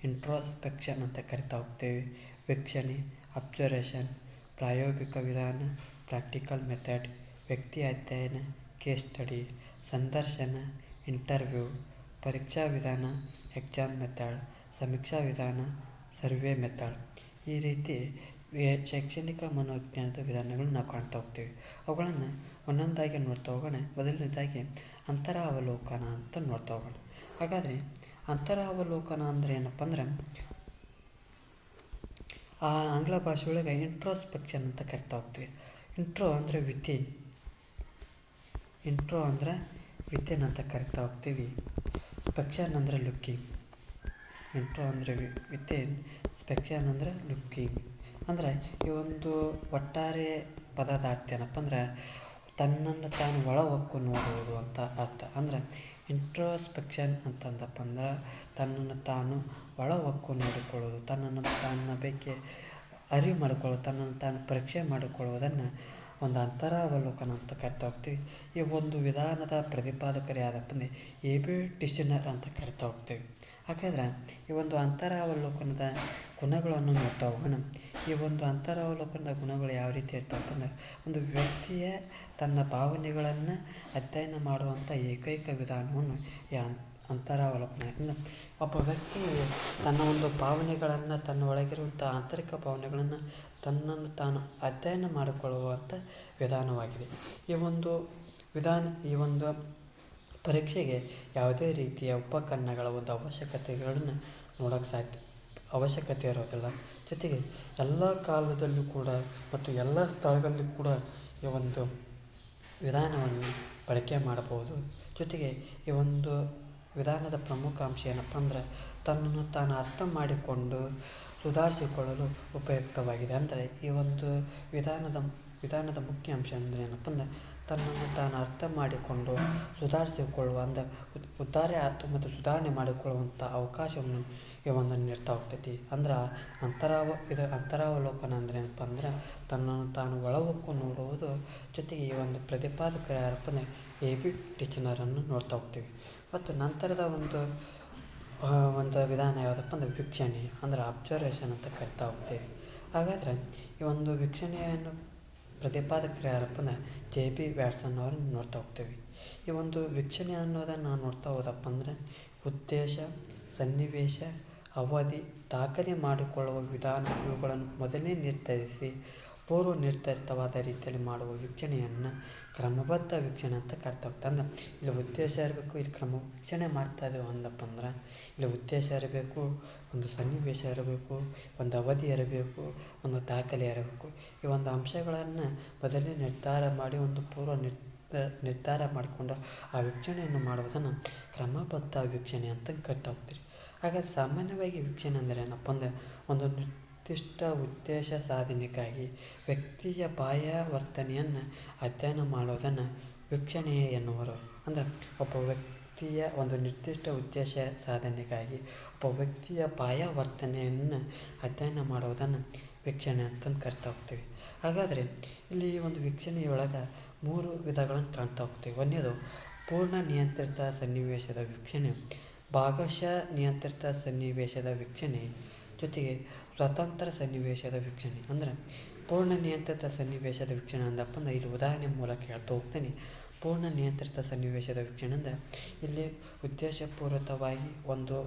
ಇಂಟ್ರೋಸ್ಪೆಕ್ಷನ್ ಅಂತ ಕರಿತಾ ಹೋಗ್ತೇವೆ. ವೀಕ್ಷಣೆ, ಅಬ್ಸರ್ವೇಷನ್, ಪ್ರಾಯೋಗಿಕ ವಿಧಾನ, ಪ್ರಾಕ್ಟಿಕಲ್ ಮೆಥಡ್, ವ್ಯಕ್ತಿ ಅಧ್ಯಯನ, ಕೇಸ್ ಸ್ಟಡಿ, ಸಂದರ್ಶನ, ಇಂಟರ್ವ್ಯೂ, ಪರೀಕ್ಷಾ ವಿಧಾನ, ಎಕ್ಸಾಮ್ ಮೆಥಡ್, ಸಮೀಕ್ಷಾ ವಿಧಾನ, ಸರ್ವೆ ಮೆಥಡ್. ಈ ರೀತಿ ಶೈಕ್ಷಣಿಕ ಮನೋವಿಜ್ಞಾನದ ವಿಧಾನಗಳನ್ನು ನಾವು ಕಾಣ್ತಾ ಹೋಗ್ತೀವಿ. ಅವುಗಳನ್ನು ಒಂದೊಂದಾಗಿ ನೋಡ್ತಾ ಹೋಗೋಣ. ಮೊದಲನೇದಾಗಿ ಅಂತರಾವಲೋಕನ ಅಂತ ನೋಡ್ತಾ ಹೋಗೋಣ. ಹಾಗಾದರೆ ಅಂತರಾವಲೋಕನ ಅಂದರೆ ಏನಪ್ಪ ಅಂದ್ರೆ ಆಂಗ್ಲ ಭಾಷೆ ಒಳಗೆ ಇಂಟ್ರೋಸ್ಪೆಕ್ಷನ್ ಅಂತ ಕರಿತಾ ಹೋಗ್ತೀವಿ. ಇಂಟ್ರೋ ಅಂದರೆ ವಿತಿನ್ ಅಂತ ಕರಿತಾ ಹೋಗ್ತೀವಿ. ಸ್ಪೆಕ್ಷನ್ ಅಂದರೆ ಲುಕ್ಕಿಂಗ್. ಇಂಟ್ರೋ ಅಂದರೆ ವಿತಿನ್, ಸ್ಪೆಕ್ಷನ್ ಅಂದರೆ ಲುಕ್ಕಿಂಗ್. ಅಂದರೆ ಈ ಒಂದು ಒಟ್ಟಾರೆ ಪದದ ಅರ್ಥ ಏನಪ್ಪ ಅಂದ್ರೆ ತನ್ನನ್ನು ತಾನು ಒಳ ಹೊಕ್ಕು ನೋಡುವುದು ಅಂತ ಅರ್ಥ. ಅಂದರೆ ಇಂಟ್ರೋಸ್ಪೆಕ್ಷನ್ ಅಂತಂದಪ್ಪ ಅಂದ್ರೆ ತನ್ನನ್ನು ತಾನು ಒಳ ಹೊಕ್ಕು ನೋಡಿಕೊಳ್ಳೋದು, ತನ್ನ ಬಗ್ಗೆ ಅರಿವು ಮಾಡಿಕೊಳ್ಳೋದು, ತನ್ನನ್ನು ತಾನು ಪರೀಕ್ಷೆ ಮಾಡಿಕೊಳ್ಳುವುದನ್ನು ಒಂದು ಅಂತರಾವಲೋಕನ ಅಂತ ಕರಿತಾ ಹೋಗ್ತೀವಿ. ಈ ಒಂದು ವಿಧಾನದ ಪ್ರತಿಪಾದಕರು ಯಾರಪ್ಪ ಅಂದರೆ ಎ.ಬಿ. ಟಿಶ್ನರ್ ಅಂತ ಕರಿತಾ ಹೋಗ್ತೀವಿ. ಹಾಗಾದ್ರೆ ಈ ಒಂದು ಅಂತರಾವಲೋಕನದ ಗುಣಗಳನ್ನು ನೋಡ್ತಾ ಹೋಗೋಣ. ಈ ಒಂದು ಅಂತರಾವಲೋಕನದ ಗುಣಗಳು ಯಾವ ರೀತಿ ಇರ್ತಾವಂತಂದ್ರೆ ಒಂದು ವ್ಯಕ್ತಿಯ ತನ್ನ ಭಾವನೆಗಳನ್ನು ಅಧ್ಯಯನ ಮಾಡುವಂಥ ಏಕೈಕ ವಿಧಾನವನ್ನು ಈ ಅಂತರಾವಲೋಕನ. ಒಬ್ಬ ವ್ಯಕ್ತಿ ತನ್ನ ಒಂದು ಭಾವನೆಗಳನ್ನು, ತನ್ನ ಒಳಗಿರುವಂಥ ಆಂತರಿಕ ಭಾವನೆಗಳನ್ನು ತನ್ನನ್ನು ತಾನು ಅಧ್ಯಯನ ಮಾಡಿಕೊಳ್ಳುವಂಥ ವಿಧಾನವಾಗಿದೆ. ಈ ಒಂದು ಪರೀಕ್ಷೆಗೆ ಯಾವುದೇ ರೀತಿಯ ಉಪಕರಣಗಳ ಒಂದು ಅವಶ್ಯಕತೆಗಳನ್ನು ನೋಡೋಕ್ಕೆ ಅವಶ್ಯಕತೆ ಇರೋದಿಲ್ಲ. ಜೊತೆಗೆ ಎಲ್ಲ ಕಾಲದಲ್ಲೂ ಕೂಡ ಮತ್ತು ಎಲ್ಲ ಸ್ಥಳದಲ್ಲೂ ಕೂಡ ಈ ಒಂದು ವಿಧಾನವನ್ನು ಬಳಕೆ ಮಾಡಬಹುದು. ಜೊತೆಗೆ ಈ ಒಂದು ವಿಧಾನದ ಪ್ರಮುಖ ಅಂಶ ಏನಪ್ಪ ಅಂದ್ರೆ ತನ್ನನ್ನು ತಾನು ಅರ್ಥ ಮಾಡಿಕೊಂಡು ಸುಧಾರಿಸಿಕೊಳ್ಳಲು ಉಪಯುಕ್ತವಾಗಿದೆ. ಅಂದರೆ ಈ ಒಂದು ವಿಧಾನದ ಮುಖ್ಯ ಅಂಶ ಅಂದರೆ ಏನಪ್ಪ ಅಂದ್ರೆ ತನ್ನನ್ನು ತಾನು ಅರ್ಥ ಮಾಡಿಕೊಂಡು ಸುಧಾರಿಸಿಕೊಳ್ಳುವ ಅಂದರೆ ಉದ್ಧಾರ ಮತ್ತು ಸುಧಾರಣೆ ಮಾಡಿಕೊಳ್ಳುವಂಥ ಅವಕಾಶವನ್ನು ಈ ಒಂದು ನೀಡ್ತಾ ಹೋಗ್ತೈತಿ. ಅಂದ್ರೆ ಅಂತರಾವಲೋಕನ ಅಂದರೆ ಏನಪ್ಪ ಅಂದ್ರೆ ತನ್ನನ್ನು ತಾನು ಒಳಹೊಕ್ಕು ನೋಡುವುದು. ಜೊತೆಗೆ ಈ ಒಂದು ಪ್ರತಿಪಾದಕರು ಯಾರಪ್ಪ ಅಂದರೆ ಎ.ಬಿ. ಟಿಶ್ನರನ್ನು ನೋಡ್ತಾ ಹೋಗ್ತೀವಿ. ಮತ್ತು ನಂತರದ ಒಂದು ವಿಧಾನ ಯಾವುದಪ್ಪ ಅಂದರೆ ವೀಕ್ಷಣೆ ಅಂದರೆ ಅಬ್ಸರ್ವೇಷನ್ ಅಂತ ಕರಿತಾ ಹೋಗ್ತೀವಿ. ಹಾಗಾದರೆ ಈ ಒಂದು ವೀಕ್ಷಣೆಯನ್ನು ಪ್ರತಿಪಾದಕರು ಯಾರಪ್ಪ ಅಂದರೆ ಜೆ.ಬಿ. ವ್ಯಾಟ್ಸನ್ ಅವರನ್ನು ನೋಡ್ತಾ ಹೋಗ್ತೀವಿ. ಈ ಒಂದು ವೀಕ್ಷಣೆ ಅನ್ನೋದನ್ನು ನಾವು ನೋಡ್ತಾ ಹೋದಪ್ಪ ಅಂದರೆ ಉದ್ದೇಶ, ಸನ್ನಿವೇಶ, ಅವಧಿ, ದಾಖಲೆ ಮಾಡಿಕೊಳ್ಳುವ ವಿಧಾನ ಇವುಗಳನ್ನು ಮೊದಲೇ ನಿರ್ಧರಿಸಿ ಪೂರ್ವ ನಿರ್ಧರಿತವಾದ ರೀತಿಯಲ್ಲಿ ಮಾಡುವ ವೀಕ್ಷಣೆಯನ್ನು ಕ್ರಮಬದ್ಧ ವೀಕ್ಷಣೆ ಅಂತ ಕರಿತಾ ಹೋಗ್ತದೆ. ಅಂದ್ರೆ ಇಲ್ಲಿ ಉದ್ದೇಶ ಇರಬೇಕು, ಇಲ್ಲಿ ವೀಕ್ಷಣೆ ಮಾಡ್ತಾ ಇದ್ದೇವೆ ಅಂದಪ್ಪ ಅಂದ್ರೆ ಇಲ್ಲಿ ಉದ್ದೇಶ ಇರಬೇಕು, ಒಂದು ಸನ್ನಿವೇಶ ಇರಬೇಕು, ಒಂದು ಅವಧಿ ಇರಬೇಕು, ಒಂದು ದಾಖಲೆ ಇರಬೇಕು. ಈ ಒಂದು ಅಂಶಗಳನ್ನು ಮೊದಲೇ ನಿರ್ಧಾರ ಮಾಡಿ ಒಂದು ಪೂರ್ವ ನಿರ್ಧಾರ ಮಾಡಿಕೊಂಡು ಆ ವೀಕ್ಷಣೆಯನ್ನು ಮಾಡುವುದನ್ನು ಕ್ರಮಬದ್ಧ ವೀಕ್ಷಣೆ ಅಂತ ಕರಿತಾ ಹೋಗ್ತೀರಿ. ಹಾಗಾದರೆ ಸಾಮಾನ್ಯವಾಗಿ ವೀಕ್ಷಣೆ ಅಂದರೆ ಏನಪ್ಪ ಅಂದರೆ ಒಂದು ನಿರ್ದಿಷ್ಟ ಉದ್ದೇಶ ಸಾಧನೆಗಾಗಿ ವ್ಯಕ್ತಿಯ ಬಾಹ್ಯ ವರ್ತನೆಯನ್ನು ಅಧ್ಯಯನ ಮಾಡೋದನ್ನು ವೀಕ್ಷಣೆ ಎನ್ನುವರು. ಅಂದರೆ ಒಬ್ಬ ವ್ಯಕ್ತಿಯ ಒಂದು ನಿರ್ದಿಷ್ಟ ಉದ್ದೇಶ ಸಾಧನೆಗಾಗಿ ಒಬ್ಬ ವ್ಯಕ್ತಿಯ ಬಾಹ್ಯ ವರ್ತನೆಯನ್ನು ಅಧ್ಯಯನ ಮಾಡುವುದನ್ನು ವೀಕ್ಷಣೆ ಅಂತಂದು ಕರಿತಾ ಹೋಗ್ತೀವಿ. ಹಾಗಾದರೆ ಇಲ್ಲಿ ಈ ಒಂದು ವೀಕ್ಷಣೆಯೊಳಗೆ 3 ವಿಧಗಳನ್ನು ಕಾಣ್ತಾ ಹೋಗ್ತೀವಿ. ಒಂದನೇದು ಪೂರ್ಣ ನಿಯಂತ್ರಿತ ಸನ್ನಿವೇಶದ ವೀಕ್ಷಣೆ, ಭಾಗಶಃ ನಿಯಂತ್ರಿತ ಸನ್ನಿವೇಶದ ವೀಕ್ಷಣೆ, ಜೊತೆಗೆ ಸ್ವತಂತ್ರ ಸನ್ನಿವೇಶದ ವೀಕ್ಷಣೆ. ಅಂದರೆ ಪೂರ್ಣ ನಿಯಂತ್ರಿತ ಸನ್ನಿವೇಶದ ವೀಕ್ಷಣೆ ಅಂದಪ್ಪ ಅಂದ್ರೆ ಇಲ್ಲಿ ಉದಾಹರಣೆ ಮೂಲಕ ಹೇಳ್ತಾ ಹೋಗ್ತೀನಿ. ಪೂರ್ಣ ನಿಯಂತ್ರಿತ ಸನ್ನಿವೇಶದ ವೀಕ್ಷಣೆ ಅಂದರೆ ಇಲ್ಲಿ ಉದ್ದೇಶಪೂರ್ವಕವಾಗಿ ಒಂದು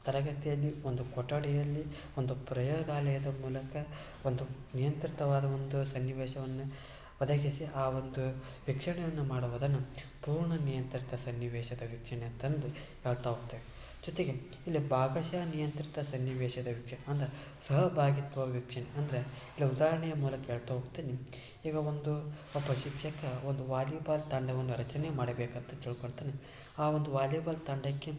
ತರಗತಿಯಲ್ಲಿ, ಒಂದು ಕೊಠಡಿಯಲ್ಲಿ, ಒಂದು ಪ್ರಯೋಗಾಲಯದ ಮೂಲಕ ಒಂದು ನಿಯಂತ್ರಿತವಾದ ಒಂದು ಸನ್ನಿವೇಶವನ್ನು ಒದಗಿಸಿ ಆ ಒಂದು ವೀಕ್ಷಣೆಯನ್ನು ಮಾಡುವುದನ್ನು ಪೂರ್ಣ ನಿಯಂತ್ರಿತ ಸನ್ನಿವೇಶದ ವೀಕ್ಷಣೆ ಅಂತಂದು ಹೇಳ್ತಾ ಹೋಗ್ತೇವೆ. ಜೊತೆಗೆ ಇಲ್ಲಿ ಭಾಗಶಃ ನಿಯಂತ್ರಿತ ಸನ್ನಿವೇಶದ ವೀಕ್ಷಣೆ ಅಂದರೆ ಸಹಭಾಗಿತ್ವ ವೀಕ್ಷಣೆ. ಅಂದರೆ ಇಲ್ಲಿ ಉದಾಹರಣೆಯ ಮೂಲಕ ಹೇಳ್ತಾ ಹೋಗ್ತೀನಿ. ಈಗ ಒಬ್ಬ ಶಿಕ್ಷಕ ಒಂದು ವಾಲಿಬಾಲ್ ತಂಡವನ್ನು ರಚನೆ ಮಾಡಬೇಕಂತ ತಿಳ್ಕೊಳ್ತಾನೆ. ಆ ಒಂದು ವಾಲಿಬಾಲ್ ತಂಡಕ್ಕೆ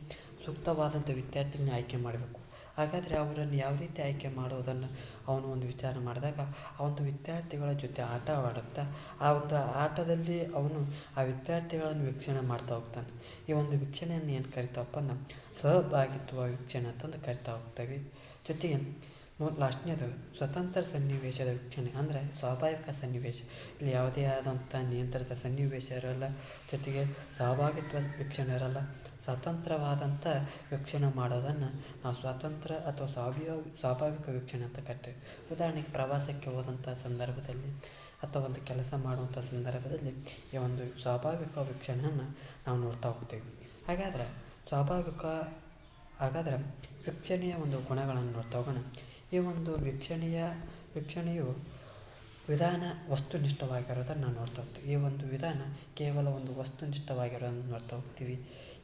ಸೂಕ್ತವಾದಂಥ ವಿದ್ಯಾರ್ಥಿಗಳನ್ನ ಆಯ್ಕೆ ಮಾಡಬೇಕು. ಹಾಗಾದರೆ ಅವರನ್ನು ಯಾವ ರೀತಿ ಆಯ್ಕೆ ಮಾಡುವುದನ್ನು ಅವನು ಒಂದು ವಿಚಾರ ಮಾಡಿದಾಗ ಆ ಒಂದು ವಿದ್ಯಾರ್ಥಿಗಳ ಜೊತೆ ಆಟವಾಡುತ್ತಾ ಆ ಒಂದು ಆಟದಲ್ಲಿ ಅವನು ಆ ವಿದ್ಯಾರ್ಥಿಗಳನ್ನು ವೀಕ್ಷಣೆ ಮಾಡ್ತಾ ಹೋಗ್ತಾನೆ. ಈ ಒಂದು ವೀಕ್ಷಣೆಯನ್ನು ಏನು ಕರಿತಾವಪ್ಪ ಅಂದ್ರೆ ಸಹಭಾಗಿತ್ವ ವೀಕ್ಷಣೆ ಅಂತಂದು ಕರಿತಾ ಹೋಗ್ತೇವೆ. ಜೊತೆಗೆ ಲಾಸ್ಟ್ನೇದು ಸ್ವತಂತ್ರ ಸನ್ನಿವೇಶದ ವೀಕ್ಷಣೆ ಅಂದರೆ ಸ್ವಾಭಾವಿಕ ಸನ್ನಿವೇಶ. ಇಲ್ಲಿ ಯಾವುದೇ ಆದಂಥ ನಿಯಂತ್ರಿತ ಸನ್ನಿವೇಶ ಇರಲ್ಲ, ಜೊತೆಗೆ ಸಹಭಾಗಿತ್ವ ವೀಕ್ಷಣೆ ಇರಲ್ಲ. ಸ್ವತಂತ್ರವಾದಂಥ ವೀಕ್ಷಣೆ ಮಾಡೋದನ್ನು ನಾವು ಸ್ವತಂತ್ರ ಅಥವಾ ಸ್ವಾಭಾವಿಕ ವೀಕ್ಷಣೆ ಅಂತ ಕರಿತೇವೆ. ಉದಾಹರಣೆಗೆ ಪ್ರವಾಸಕ್ಕೆ ಹೋದಂಥ ಸಂದರ್ಭದಲ್ಲಿ ಅಥವಾ ಒಂದು ಕೆಲಸ ಮಾಡುವಂಥ ಸಂದರ್ಭದಲ್ಲಿ ಈ ಒಂದು ಸ್ವಾಭಾವಿಕ ವೀಕ್ಷಣೆಯನ್ನು ನಾವು ನೋಡ್ತಾ ಹೋಗ್ತೀವಿ. ಹಾಗಾದರೆ ವೀಕ್ಷಣೆಯ ಒಂದು ಗುಣಗಳನ್ನು ನೋಡ್ತಾ ಹೋಗೋಣ. ಈ ಒಂದು ವೀಕ್ಷಣೆಯು ವಿಧಾನ ವಸ್ತುನಿಷ್ಠವಾಗಿರೋದನ್ನು ನಾವು ನೋಡ್ತಾ ಹೋಗ್ತೀವಿ. ಈ ಒಂದು ವಿಧಾನ ಕೇವಲ ಒಂದು ವಸ್ತುನಿಷ್ಠವಾಗಿರೋದನ್ನು ನೋಡ್ತಾ ಹೋಗ್ತೀವಿ.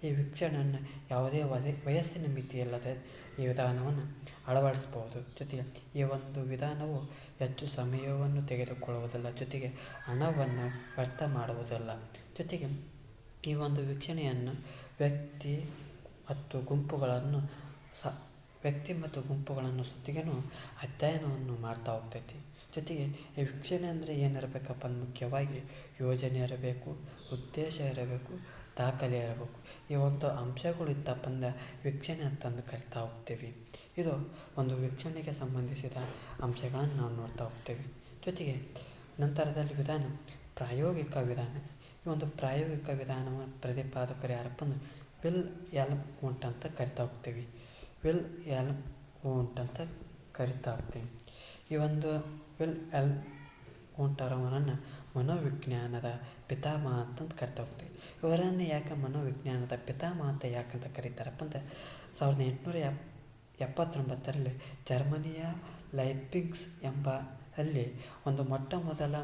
ಈ ವೀಕ್ಷಣೆಯನ್ನು ಯಾವುದೇ ವಯಸ್ಸಿನ ಮಿತಿಯಿಲ್ಲದೆ ಈ ವಿಧಾನವನ್ನು ಅಳವಡಿಸ್ಬೋದು. ಜೊತೆಗೆ ಈ ಒಂದು ವಿಧಾನವು ಹೆಚ್ಚು ಸಮಯವನ್ನು ತೆಗೆದುಕೊಳ್ಳುವುದಿಲ್ಲ, ಜೊತೆಗೆ ಹಣವನ್ನು ವ್ಯರ್ಥ ಮಾಡುವುದಿಲ್ಲ. ಜೊತೆಗೆ ಈ ಒಂದು ವೀಕ್ಷಣೆಯನ್ನು ವ್ಯಕ್ತಿ ಮತ್ತು ಗುಂಪುಗಳನ್ನು ಸುತ್ತಿಗೆನೂ ಅಧ್ಯಯನವನ್ನು ಮಾಡ್ತಾ ಹೋಗ್ತೈತಿ. ಜೊತೆಗೆ ಈ ವೀಕ್ಷಣೆ ಅಂದರೆ ಏನಿರಬೇಕಪ್ಪ ಅಂದ್ರೆ ಮುಖ್ಯವಾಗಿ ಯೋಜನೆ ಇರಬೇಕು, ಉದ್ದೇಶ ಇರಬೇಕು, ದಾಖಲೆ ಇರಬೇಕು. ಈ ಒಂದು ಅಂಶಗಳು ಇತ್ತಪ್ಪ ಅಂದ್ರೆ ವೀಕ್ಷಣೆ ಅಂತಂದು ಕರಿತಾ ಹೋಗ್ತೀವಿ. ಇದು ಒಂದು ವೀಕ್ಷಣೆಗೆ ಸಂಬಂಧಿಸಿದ ಅಂಶಗಳನ್ನು ನಾವು ನೋಡ್ತಾ ಹೋಗ್ತೇವೆ. ಜೊತೆಗೆ ನಂತರದಲ್ಲಿ ಪ್ರಾಯೋಗಿಕ ವಿಧಾನ. ಈ ಒಂದು ಪ್ರಾಯೋಗಿಕ ವಿಧಾನವನ್ನು ಪ್ರತಿಪಾದಕರು ಯಾರಪ್ಪ ಅಂದ್ರೆ ವಿಲ್ ಎಲ್ ವೂಂಟ್ ಅಂತ ಕರಿತಾ ಹೋಗ್ತೀವಿ. ಈ ಒಂದು ವಿಲ್ ಎಲ್ ವೂಂಟ್ ಅವರನ್ನು ಮನೋವಿಜ್ಞಾನದ ಪಿತಾಮಹ ಅಂತಂದು ಕರಿತಾ ಹೋಗ್ತೀವಿ. ಇವರನ್ನು ಯಾಕೆ ಮನೋವಿಜ್ಞಾನದ ಪಿತಾಮಹ ಅಂತ ಯಾಕಂತ ಕರೀತಾರಪ್ಪ ಅಂದ್ರೆ 1879ರಲ್ಲಿ ಜರ್ಮನಿಯ ಲೈಪ್ಜಿಗ್ ಎಂಬ ಅಲ್ಲಿ ಒಂದು ಮೊಟ್ಟ ಮೊದಲ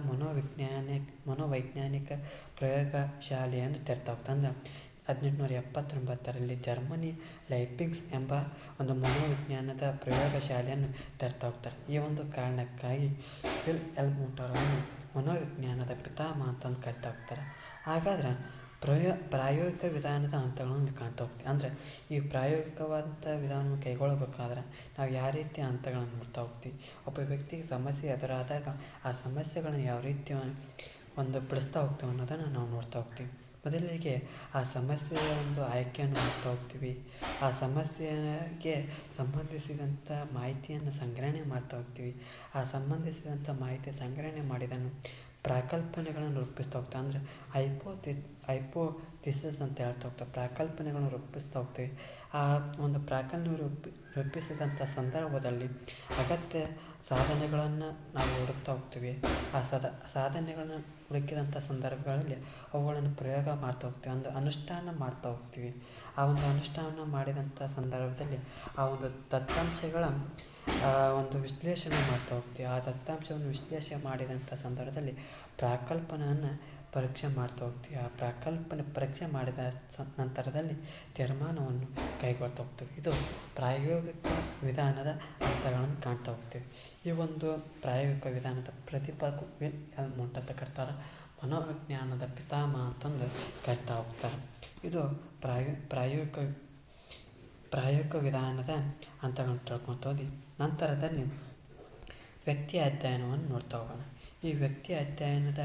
ಮನೋವೈಜ್ಞಾನಿಕ ಪ್ರಯೋಗಶಾಲೆಯನ್ನು ತೆರೆತಾ ಹೋಗ್ತಂದ್ರೆ 1879ರಲ್ಲಿ ಜರ್ಮನಿ ಲೈಪ್ಜಿಗ್ ಎಂಬ ಒಂದು ಮನೋವಿಜ್ಞಾನದ ಪ್ರಯೋಗಶಾಲೆಯನ್ನು ತೆರೆತಾ ಹೋಗ್ತಾರೆ. ಈ ಒಂದು ಕಾರಣಕ್ಕಾಗಿ ವಿಲ್ ಎಲ್ ವೂಂಟ್ ಅವರನ್ನು ಮನೋವಿಜ್ಞಾನದ ಪಿತಾಮಹ ಅಂತಂದು ಕರಿತಾ ಹೋಗ್ತಾರೆ. ಹಾಗಾದ್ರೆ ಪ್ರಾಯೋಗಿಕ ವಿಧಾನದ ಹಂತಗಳನ್ನು ಕಾಣ್ತಾ ಹೋಗ್ತೀವಿ. ಅಂದರೆ ಈ ಪ್ರಾಯೋಗಿಕವಾದಂಥ ವಿಧಾನವನ್ನು ಕೈಗೊಳ್ಳಬೇಕಾದ್ರೆ ನಾವು ಯಾವ ರೀತಿಯ ಹಂತಗಳನ್ನು ನೋಡ್ತಾ ಹೋಗ್ತೀವಿ. ಒಬ್ಬ ವ್ಯಕ್ತಿಗೆ ಸಮಸ್ಯೆ ಎದುರಾದಾಗ ಆ ಸಮಸ್ಯೆಗಳನ್ನು ಯಾವ ರೀತಿ ಬಿಡಿಸ್ತಾ ಹೋಗ್ತೀವಿ ಅನ್ನೋದನ್ನು ನಾವು ನೋಡ್ತಾ ಹೋಗ್ತೀವಿ. ಮೊದಲಿಗೆ ಆ ಸಮಸ್ಯೆಯ ಒಂದು ಆಯ್ಕೆಯನ್ನು ಮಾಡ್ತಾ ಹೋಗ್ತೀವಿ. ಆ ಸಮಸ್ಯೆಗೆ ಸಂಬಂಧಿಸಿದಂಥ ಮಾಹಿತಿಯನ್ನು ಸಂಗ್ರಹಣೆ ಮಾಡ್ತಾ ಹೋಗ್ತೀವಿ. ಆ ಸಂಬಂಧಿಸಿದಂಥ ಮಾಹಿತಿ ಸಂಗ್ರಹಣೆ ಮಾಡಿದನ್ನು ಪ್ರಾಕಲ್ಪನೆಗಳನ್ನು ರೂಪಿಸ್ತಾ ಹೋಗ್ತೀವಿ. ಅಂದರೆ ಹೈಪೋಥಿಸಿಸ್ ಅಂತ ಹೇಳ್ತಾ ಹೋಗ್ತೀವಿ. ಪ್ರಾಕಲ್ಪನೆಗಳನ್ನು ರೂಪಿಸ್ತಾ ಹೋಗ್ತೀವಿ. ಆ ಒಂದು ರೂಪಿಸಿದಂಥ ಸಂದರ್ಭದಲ್ಲಿ ಅಗತ್ಯ ಸಾಧನೆಗಳನ್ನು ನಾವು ಹುಡುಕ್ತಾ ಹೋಗ್ತೀವಿ. ಆ ಸಾಧನೆಗಳನ್ನು ಹುಡುಕಿದಂಥ ಸಂದರ್ಭಗಳಲ್ಲಿ ಅವುಗಳನ್ನು ಪ್ರಯೋಗ ಮಾಡ್ತಾ ಹೋಗ್ತೀವಿ, ಅನುಷ್ಠಾನ ಮಾಡ್ತಾ ಹೋಗ್ತೀವಿ. ಆ ಒಂದು ಅನುಷ್ಠಾನ ಮಾಡಿದಂಥ ಸಂದರ್ಭದಲ್ಲಿ ಆ ಒಂದು ದತ್ತಾಂಶಗಳ ಒಂದು ವಿಶ್ಲೇಷಣೆ ಮಾಡ್ತಾ ಹೋಗ್ತೀವಿ. ಆ ದತ್ತಾಂಶವನ್ನು ವಿಶ್ಲೇಷಣೆ ಮಾಡಿದಂಥ ಸಂದರ್ಭದಲ್ಲಿ ಪ್ರಾಕಲ್ಪನೆಯನ್ನು ಪರೀಕ್ಷೆ ಮಾಡ್ತಾ ಹೋಗ್ತೀವಿ. ಆ ಪ್ರಾಕಲ್ಪನೆ ಪರೀಕ್ಷೆ ಮಾಡಿದ ನಂತರದಲ್ಲಿ ತೀರ್ಮಾನವನ್ನು ಕೈಗೊಳ್ತಾ ಹೋಗ್ತೀವಿ. ಇದು ಪ್ರಾಯೋಗಿಕ ವಿಧಾನದ ಹಂತಗಳನ್ನು ಕಾಣ್ತಾ ಹೋಗ್ತೀವಿ. ಈ ಒಂದು ಪ್ರಾಯೋಗಿಕ ವಿಧಾನದ ಪ್ರತಿಪಾದಕ ವಿಲ್ ಎಲ್ ವೂಂಟ್ ಅಂತ ಕರ್ತಾರೆ. ಮನೋವಿಜ್ಞಾನದ ಪಿತಾಮಹ ಅಂತಂದು ಕರಿತಾ ಹೋಗ್ತಾರೆ. ಇದು ಪ್ರಾಯೋಗಿಕ ವಿಧಾನದ ಹಂತಗಳನ್ನು ತಿಳ್ಕೊತ ಹೋಗಿ ನಂತರದಲ್ಲಿ ವ್ಯಕ್ತಿಯ ಅಧ್ಯಯನವನ್ನು ನೋಡ್ತಾ ಹೋಗೋಣ. ಈ ವ್ಯಕ್ತಿಯ ಅಧ್ಯಯನದ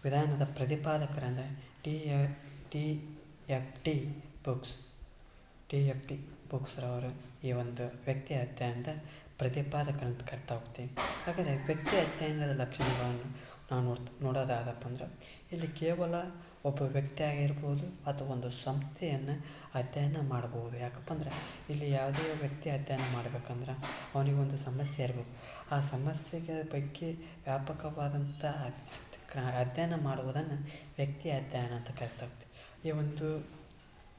ವಿಧಾನದ ಪ್ರತಿಪಾದಕರಂದರೆ T F T books TFT ಬುಕ್ಸ್ರವರು ಈ ಒಂದು ವ್ಯಕ್ತಿ ಅಧ್ಯಯನದ ಪ್ರತಿಪಾದಕರಂತ ಕರಿತಾ ಹೋಗ್ತೀವಿ. ಹಾಗಾದರೆ ವ್ಯಕ್ತಿ ಅಧ್ಯಯನದ ಲಕ್ಷಣಗಳನ್ನು ನಾವು ನೋಡೋದಾದಪ್ಪ ಅಂದ್ರೆ ಇಲ್ಲಿ ಕೇವಲ ಒಬ್ಬ ವ್ಯಕ್ತಿ ಆಗಿರ್ಬೋದು ಅಥವಾ ಒಂದು ಸಂಸ್ಥೆಯನ್ನು ಅಧ್ಯಯನ ಮಾಡ್ಬೋದು. ಯಾಕಪ್ಪ ಅಂದ್ರೆ ಇಲ್ಲಿ ಯಾವುದೇ ವ್ಯಕ್ತಿ ಅಧ್ಯಯನ ಮಾಡಬೇಕಂದ್ರೆ ಅವನಿಗೊಂದು ಸಮಸ್ಯೆ ಇರಬೇಕು. ಆ ಸಮಸ್ಯೆಗೆ ಬಗ್ಗೆ ವ್ಯಾಪಕವಾದಂಥ ಅಧ್ಯಯನ ಮಾಡುವುದನ್ನು ವ್ಯಕ್ತಿ ಅಧ್ಯಯನ ಅಂತ ಕರಿತಾ ಹೋಗ್ತೀವಿ. ಈ ಒಂದು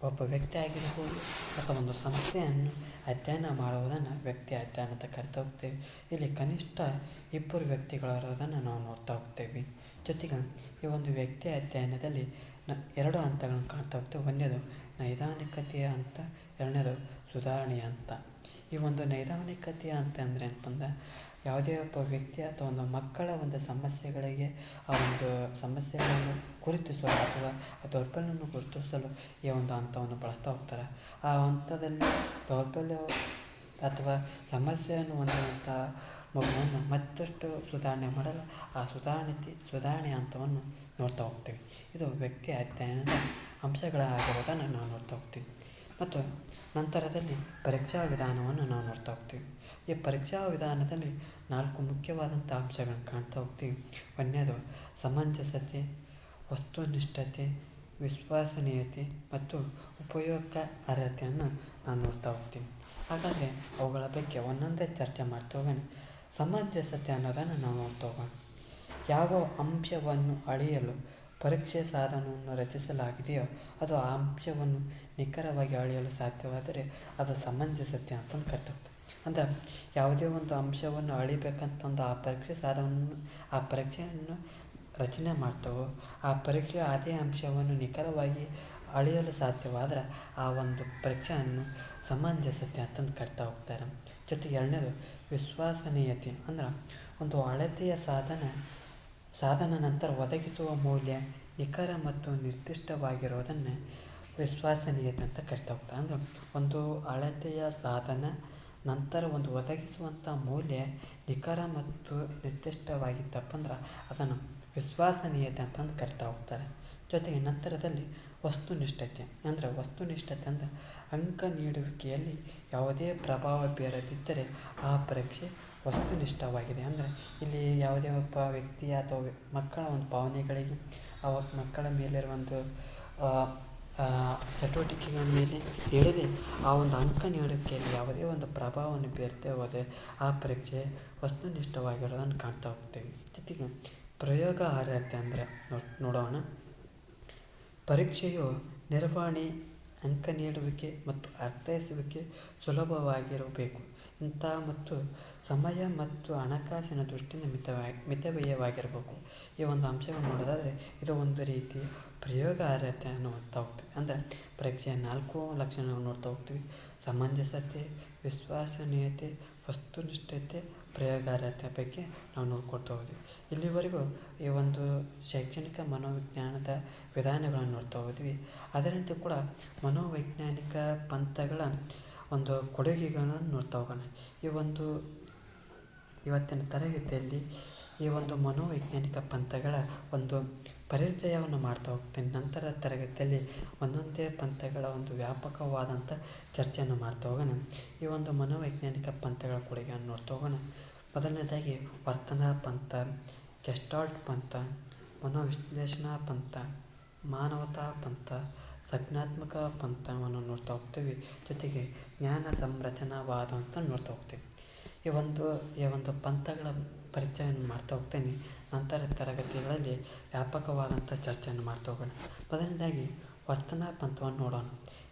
ಒಬ್ಬ ವ್ಯಕ್ತಿ ಆಗಿರ್ಬೋದು ಅಥವಾ ಒಂದು ಸಂಸ್ಥೆಯನ್ನು ಅಧ್ಯಯನ ಮಾಡುವುದನ್ನು ವ್ಯಕ್ತಿ ಅಧ್ಯಯನ ಅಂತ ಕರಿತಾ ಹೋಗ್ತೇವೆ. ಇಲ್ಲಿ ಕನಿಷ್ಠ 2 ವ್ಯಕ್ತಿಗಳಿರೋದನ್ನು ನಾವು ನೋಡ್ತಾ ಹೋಗ್ತೇವೆ. ಜೊತೆಗೆ ಈ ಒಂದು ವ್ಯಕ್ತಿ ಅಧ್ಯಯನದಲ್ಲಿ 2 ಹಂತಗಳನ್ನು ಕಾಣ್ತಾ ಹೋಗ್ತೇವೆ. ಒಂದನೇದು ನೈದಾನಿಕತೆಯ ಹಂತ, ಎರಡನೇದು ಸುಧಾರಣೆಯ ಹಂತ. ಈ ಒಂದು ನೈದಾನಿಕತೆಯ ಹಂತ ಅಂದರೆ ಏನಪ್ಪ ಅಂದ್ರೆ ಯಾವುದೇ ಒಬ್ಬ ವ್ಯಕ್ತಿ ಅಥವಾ ಒಂದು ಮಕ್ಕಳ ಒಂದು ಸಮಸ್ಯೆಗಳಿಗೆ ಆ ಒಂದು ಸಮಸ್ಯೆಗಳನ್ನು ಗುರುತಿಸಲು ಅಥವಾ ದೌರ್ಬಲ್ಯವನ್ನು ಗುರುತಿಸಲು ಈ ಒಂದು ಹಂತವನ್ನು ಬಳಸ್ತಾ ಹೋಗ್ತಾರೆ. ಆ ಹಂತದಲ್ಲಿ ದೌರ್ಬಲ್ಯ ಅಥವಾ ಸಮಸ್ಯೆಯನ್ನು ಹೊಂದಿರುವಂಥ ಮಗುವನ್ನು ಮತ್ತಷ್ಟು ಸುಧಾರಣೆ ಮಾಡಲು ಆ ಸುಧಾರಣೆ ಹಂತವನ್ನು ನೋಡ್ತಾ ಹೋಗ್ತೀವಿ. ಇದು ವ್ಯಕ್ತಿ ಅಧ್ಯಯನದ ಅಂಶಗಳಾಗಿರೋದನ್ನು ನಾವು ನೋಡ್ತಾ ಹೋಗ್ತೀವಿ. ಮತ್ತು ನಂತರದಲ್ಲಿ ಪರೀಕ್ಷಾ ವಿಧಾನವನ್ನು ನಾವು ನೋಡ್ತಾ ಹೋಗ್ತೀವಿ. ಈ ಪರೀಕ್ಷಾ ವಿಧಾನದಲ್ಲಿ 4 ಮುಖ್ಯವಾದಂಥ ಅಂಶಗಳನ್ನು ಕಾಣ್ತಾ ಹೋಗ್ತೀವಿ. ಒಂದನೇದು ಸಮಂಜಸತೆ, ವಸ್ತುನಿಷ್ಠತೆ, ವಿಶ್ವಸನೀಯತೆ ಮತ್ತು ಉಪಯೋಗಾರ್ಹತೆಯನ್ನು ನಾವು ನೋಡ್ತಾ ಹೋಗ್ತೀವಿ. ಹಾಗಾದರೆ ಅವುಗಳ ಬಗ್ಗೆ ಒಂದೊಂದೇ ಚರ್ಚೆ ಮಾಡ್ತಾ ಹೋಗೋಣ. ಸಮಂಜಸತೆ ಅನ್ನೋದನ್ನು ನಾವು ನೋಡ್ತಾ ಹೋಗೋಣ. ಯಾವ ಅಂಶವನ್ನು ಅಳೆಯಲು ಪರೀಕ್ಷೆ ಸಾಧನವನ್ನು ರಚಿಸಲಾಗಿದೆಯೋ ಅದು ಆ ಅಂಶವನ್ನು ನಿಖರವಾಗಿ ಅಳೆಯಲು ಸಾಧ್ಯವಾದರೆ ಅದು ಸಮಂಜಸತೆ ಅಂತಂದು ಕರಿತಾರೆ. ಅಂದರೆ ಯಾವುದೇ ಒಂದು ಅಂಶವನ್ನು ಅಳಿಬೇಕಂತಂದು ಆ ಪರೀಕ್ಷೆಯನ್ನು ರಚನೆ ಮಾಡ್ತಾವೋ ಆ ಪರೀಕ್ಷೆ ಅದೇ ಅಂಶವನ್ನು ನಿಖರವಾಗಿ ಅಳೆಯಲು ಸಾಧ್ಯವಾದರೆ ಆ ಒಂದು ಪರೀಕ್ಷೆಯನ್ನು ಸಮಂಜಸತೆ ಅಂತಂದು ಕರಿತಾ ಹೋಗ್ತಾರೆ. ಜೊತೆಗೆ ಎರಡನೇದು ವಿಶ್ವಸನೀಯತೆ. ಅಂದ್ರೆ ಒಂದು ಅಳತೆಯ ಸಾಧನ ನಂತರ ಒದಗಿಸುವ ಮೌಲ್ಯ ನಿಖರ ಮತ್ತು ನಿರ್ದಿಷ್ಟವಾಗಿರೋದನ್ನು ವಿಶ್ವಸನೀಯತೆ ಅಂತ ಕರಿತಾ ಹೋಗ್ತಾರೆ. ಅಂದರೆ ಒಂದು ಅಳತೆಯ ಸಾಧನ ನಂತರ ಒಂದು ಒದಗಿಸುವಂಥ ಮೌಲ್ಯ ನಿಖರ ಮತ್ತು ನಿರ್ದಿಷ್ಟವಾಗಿತ್ತಪ್ಪ ಅಂದ್ರೆ ಅದನ್ನು ವಿಶ್ವಸನೀಯತೆ ಅಂತಂದು ಕರಿತಾ ಹೋಗ್ತಾರೆ. ಜೊತೆಗೆ ನಂತರದಲ್ಲಿ ವಸ್ತುನಿಷ್ಠತೆ. ಅಂದರೆ ಅಂಕ ನೀಡುವಿಕೆಯಲ್ಲಿ ಯಾವುದೇ ಪ್ರಭಾವ ಬೀರದಿದ್ದರೆ ಆ ಪರೀಕ್ಷೆ ವಸ್ತುನಿಷ್ಠವಾಗಿದೆ. ಅಂದರೆ ಇಲ್ಲಿ ಯಾವುದೇ ಒಬ್ಬ ವ್ಯಕ್ತಿ ಅಥವಾ ಮಕ್ಕಳ ಒಂದು ಭಾವನೆಗಳಿಗೆ ಮಕ್ಕಳ ಮೇಲಿರುವ ಒಂದು ಚಟುವಟಿಕೆಗಳ ಮೇಲೆ ಹೇಳಿದೆ ಆ ಒಂದು ಅಂಕ ನೀಡುವಿಕೆಯಲ್ಲಿ ಯಾವುದೇ ಒಂದು ಪ್ರಭಾವವನ್ನು ಬೀರದೆ ಹೋದರೆ ಆ ಪರೀಕ್ಷೆ ವಸ್ತುನಿಷ್ಠವಾಗಿರೋದನ್ನು ಕಾಣ್ತಾ ಹೋಗ್ತೇವೆ. ಜೊತೆಗೆ ಪ್ರಯೋಗಾರ್ಹತೆ ಅಂದರೆ ನೋಡೋಣ. ಪರೀಕ್ಷೆಯು ನಿರ್ವಹಣೆ, ಅಂಕ ನೀಡುವಿಕೆ ಮತ್ತು ಅರ್ಥೈಸುವಿಕೆ ಸುಲಭವಾಗಿರಬೇಕು. ಮತ್ತು ಸಮಯ ಮತ್ತು ಹಣಕಾಸಿನ ದೃಷ್ಟಿಯಿಂದ ಮಿತವ್ಯಯವಾಗಿರಬೇಕು. ಈ ಒಂದು ಅಂಶವನ್ನು ನೋಡೋದಾದರೆ ಇದು ಒಂದು ರೀತಿ ಪ್ರಯೋಗಾರ್ಹತೆಯನ್ನು ನೋಡ್ತಾ ಹೋಗ್ತೀವಿ. ಅಂದರೆ ಪರೀಕ್ಷೆಯ 4 ಲಕ್ಷಣಗಳನ್ನು ನೋಡ್ತಾ ಹೋಗ್ತೀವಿ. ಸಮಂಜಸತೆ, ವಿಶ್ವಸನೀಯತೆ, ವಸ್ತುನಿಷ್ಠತೆ, ಪ್ರಯೋಗಾರ್ಹತೆ ಬಗ್ಗೆ ನಾವು ನೋಡ್ಕೊಳ್ತಾ ಹೋದ್ವಿ. ಇಲ್ಲಿವರೆಗೂ ಈ ಒಂದು ಶೈಕ್ಷಣಿಕ ಮನೋವಿಜ್ಞಾನದ ವಿಧಾನಗಳನ್ನು ನೋಡ್ತಾ ಹೋದ್ವಿ. ಅದರಂತೆ ಕೂಡ ಮನೋವೈಜ್ಞಾನಿಕ ಪಂಥಗಳ ಒಂದು ಕೊಡುಗೆಗಳನ್ನು ನೋಡ್ತಾ ಹೋಗೋಣ. ಇವತ್ತಿನ ತರಗತಿಯಲ್ಲಿ ಈ ಒಂದು ಮನೋವೈಜ್ಞಾನಿಕ ಪಂಥಗಳ ಒಂದು ಪರಿಚಯವನ್ನು ಮಾಡ್ತಾ ಹೋಗ್ತೀನಿ. ನಂತರ ತರಗತಿಯಲ್ಲಿ ಒಂದೊಂದೇ ಪಂಥಗಳ ಒಂದು ವ್ಯಾಪಕವಾದಂಥ ಚರ್ಚೆಯನ್ನು ಮಾಡ್ತಾ ಹೋಗೋಣ. ಈ ಒಂದು ಮನೋವೈಜ್ಞಾನಿಕ ಪಂಥಗಳ ಕೊಡುಗೆಯನ್ನು ನೋಡ್ತಾ ಹೋಗೋಣ. ಮೊದಲನೇದಾಗಿ ವರ್ತನಾ ಪಂಥ, ಗೆಸ್ಟಾಲ್ಟ್ ಪಂಥ, ಮನೋವಿಶ್ಲೇಷಣಾ ಪಂಥ, ಮಾನವತಾ ಪಂಥ, ಸಂಜ್ಞಾತ್ಮಕ ಪಂಥವನ್ನು ನೋಡ್ತಾ ಹೋಗ್ತೀವಿ. ಜೊತೆಗೆ ಜ್ಞಾನ ಸಂರಚನಾವಾದ ಅಂತ ನೋಡ್ತಾ ಹೋಗ್ತೀವಿ. ಈ ಒಂದು ಪಂಥಗಳ ಪರಿಚಯವನ್ನು ಮಾಡ್ತಾ ಹೋಗ್ತೇನೆ. ನಂತರ ತರಗತಿಗಳಲ್ಲಿ ವ್ಯಾಪಕವಾದಂಥ ಚರ್ಚೆಯನ್ನು ಮಾಡ್ತಾ ಹೋಗೋಣ. ಮೊದಲನೇದಾಗಿ ವರ್ತನಾ ಪಂಥವನ್ನು ನೋಡೋಣ.